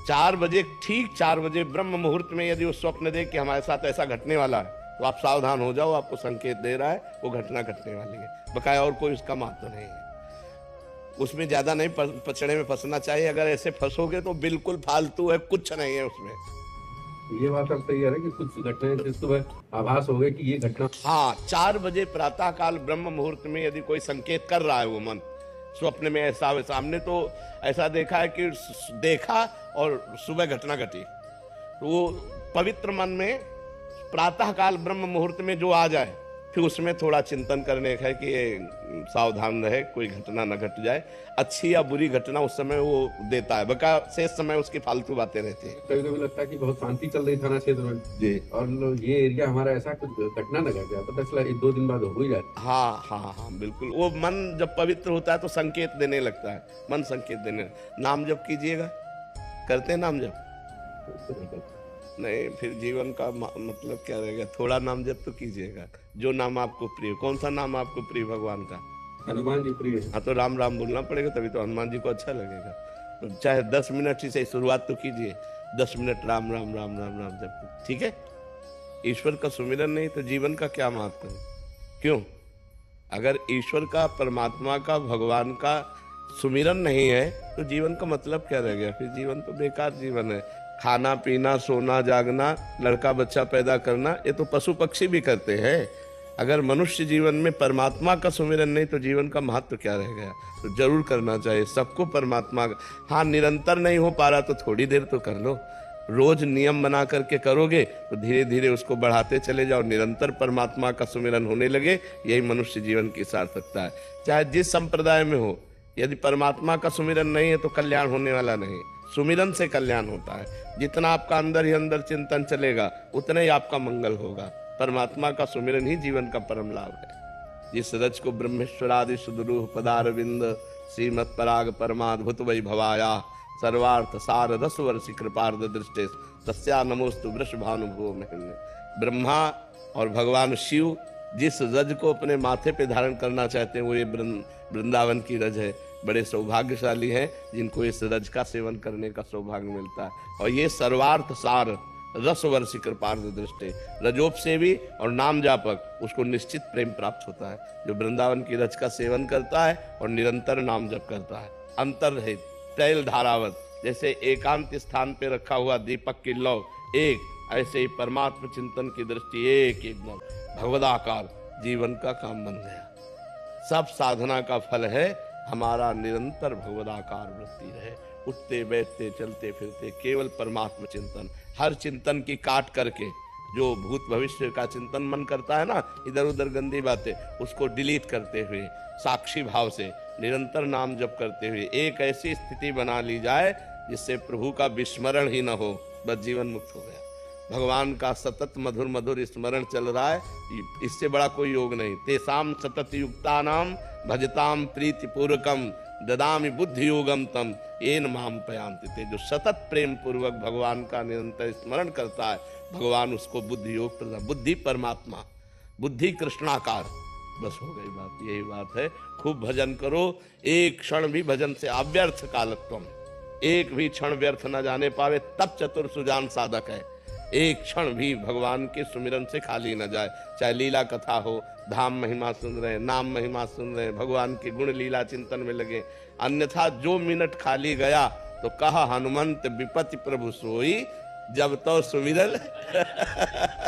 4 बजे, ठीक 4 बजे ब्रह्म मुहूर्त में यदि वो स्वप्न दे कि हमारे साथ ऐसा घटने वाला है, तो आप सावधान हो जाओ, आपको संकेत दे रहा है वो घटना घटने वाली है, बकाया और कोई उसका महत्व नहीं है। उसमें ज्यादा नहीं पचड़े में फंसना चाहिए। अगर ऐसे फंसोगे तो बिल्कुल फालतू है, कुछ नहीं है उसमें। ये बात आप सही कह रहे हैं कि कुछ घटनाएं जिस सुबह आभास हो गए कि ये घटना। हाँ, 4 बजे प्रातः काल ब्रह्म मुहूर्त में यदि कोई संकेत कर रहा है वो मन, स्वप्न में ऐसा हो, सामने तो ऐसा देखा है कि देखा और सुबह घटना घटी, तो वो पवित्र मन में प्रातः काल ब्रह्म मुहूर्त में जो आ जाए, फिर उसमें थोड़ा चिंतन करने का है कि ये सावधान रहे, कोई घटना न घट जाए। अच्छी या बुरी घटना उस समय वो देता है, बका शेष समय उसकी फालतू बातें रहती है। कभी कभी लगता है कि बहुत शांति चल रही थाना क्षेत्र में जी, और ये एरिया हमारा ऐसा कुछ घटना न घट जाए, पता चला 1-2 दिन बाद हो ही जाता हाँ हाँ हाँ बिल्कुल। वो मन जब पवित्र होता है तो संकेत देने लगता है, मन संकेत देने। नाम जप कीजिएगा, करते हैं नाम जप? नहीं, फिर जीवन का मतलब क्या रहेगा? थोड़ा नाम जप तो कीजिएगा, जो नाम आपको प्रिय। कौन सा नाम आपको प्रिय भगवान का? हनुमान जी प्रिय। हाँ, तो राम राम बोलना पड़ेगा, तभी तो हनुमान जी को अच्छा लगेगा। तो चाहे 10 मिनट से शुरुआत तो कीजिए, 10 मिनट राम राम राम राम राम जप, ठीक है। ईश्वर का सुमिरन नहीं तो जीवन का क्या महत्व है? क्यों? अगर ईश्वर का, परमात्मा का, भगवान का सुमिरन नहीं है तो जीवन का मतलब क्या रह गया? फिर जीवन तो बेकार जीवन है। खाना पीना, सोना जागना, लड़का बच्चा पैदा करना, ये तो पशु पक्षी भी करते हैं। अगर मनुष्य जीवन में परमात्मा का सुमिरन नहीं तो जीवन का महत्व क्या रह गया? तो जरूर करना चाहिए सबको परमात्मा का। हाँ, निरंतर नहीं हो पा रहा तो थोड़ी देर तो कर लो। रोज नियम बना करके करोगे तो धीरे धीरे उसको बढ़ाते चले जाओ, निरंतर परमात्मा का सुमिरन होने लगे। यही मनुष्य जीवन की सार्थकता है, चाहे जिस संप्रदाय में हो। यदि परमात्मा का सुमिरन नहीं है तो कल्याण होने वाला नहीं। सुमिरन से कल्याण होता है। जितना आपका अंदर ही अंदर चिंतन चलेगा उतना ही आपका मंगल होगा। परमात्मा का सुमिरन ही जीवन का परम लाभ है। जिस रज को ब्रह्मेश्वरादि सुदरूह पदारविंद श्रीमत् पराग परमाद्भुत वैभवाया सर्वार्थ सार रस वर्षि कृपार्ध दृष्टे तस्या नमोस्तु वृषभानुभुवो महिम्ने। ब्रह्मा और भगवान शिव जिस रज को अपने माथे पे धारण करना चाहते हैं वो ये वृंदावन की रज है। बड़े सौभाग्यशाली हैं जिनको इस रज का सेवन करने का सौभाग्य मिलता है। और ये सर्वार्थ सार रस वर्षि कृपार्थ दृष्टि, रजोप सेवी और नाम जापक, उसको निश्चित प्रेम प्राप्त होता है जो वृंदावन की रज का सेवन करता है और निरंतर नाम जप करता है। अंतर रहित तैल धारावत, जैसे एकांत स्थान पे रखा हुआ दीपक की लौ एक, ऐसे ही परमात्मा चिंतन की दृष्टि एक एकदम भगवदाकार जीवन का काम बन गया। सब साधना का फल है हमारा निरंतर भगवदाकार वृत्ति रहे। उठते बैठते चलते फिरते केवल परमात्मा चिंतन, हर चिंतन की काट करके जो भूत भविष्य का चिंतन मन करता है ना, इधर उधर गंदी बातें, उसको डिलीट करते हुए साक्षी भाव से निरंतर नाम जप करते हुए एक ऐसी स्थिति बना ली जाए जिससे प्रभु का विस्मरण ही न हो, बस जीवन मुक्त हो गया। भगवान का सतत मधुर मधुर स्मरण चल रहा है, इससे बड़ा कोई योग नहीं। तेसाम सतत युक्तानाम भजताम प्रीति पूर्वकम ददामि बुद्धि योगम तम येन माम पयांति ते। जो सतत प्रेम पूर्वक भगवान का निरंतर स्मरण करता है, भगवान उसको बुद्धि योग प्रदान। बुद्धि परमात्मा, बुद्धि कृष्णाकार, बस हो गई बात। यही बात है। खूब भजन करो, एक क्षण भी भजन से अव्यर्थ कालत्वम, एक भी क्षण व्यर्थ न जाने पावे तब चतुर सुजान साधक है। एक क्षण भी भगवान के सुमिरन से खाली न जाए, चाहे लीला कथा हो, धाम महिमा सुन रहे, नाम महिमा सुन रहे, भगवान के गुण लीला चिंतन में लगे। अन्यथा जो मिनट खाली गया तो कहा हनुमंत विपत्ति प्रभु सोई, जब तो सुमिरन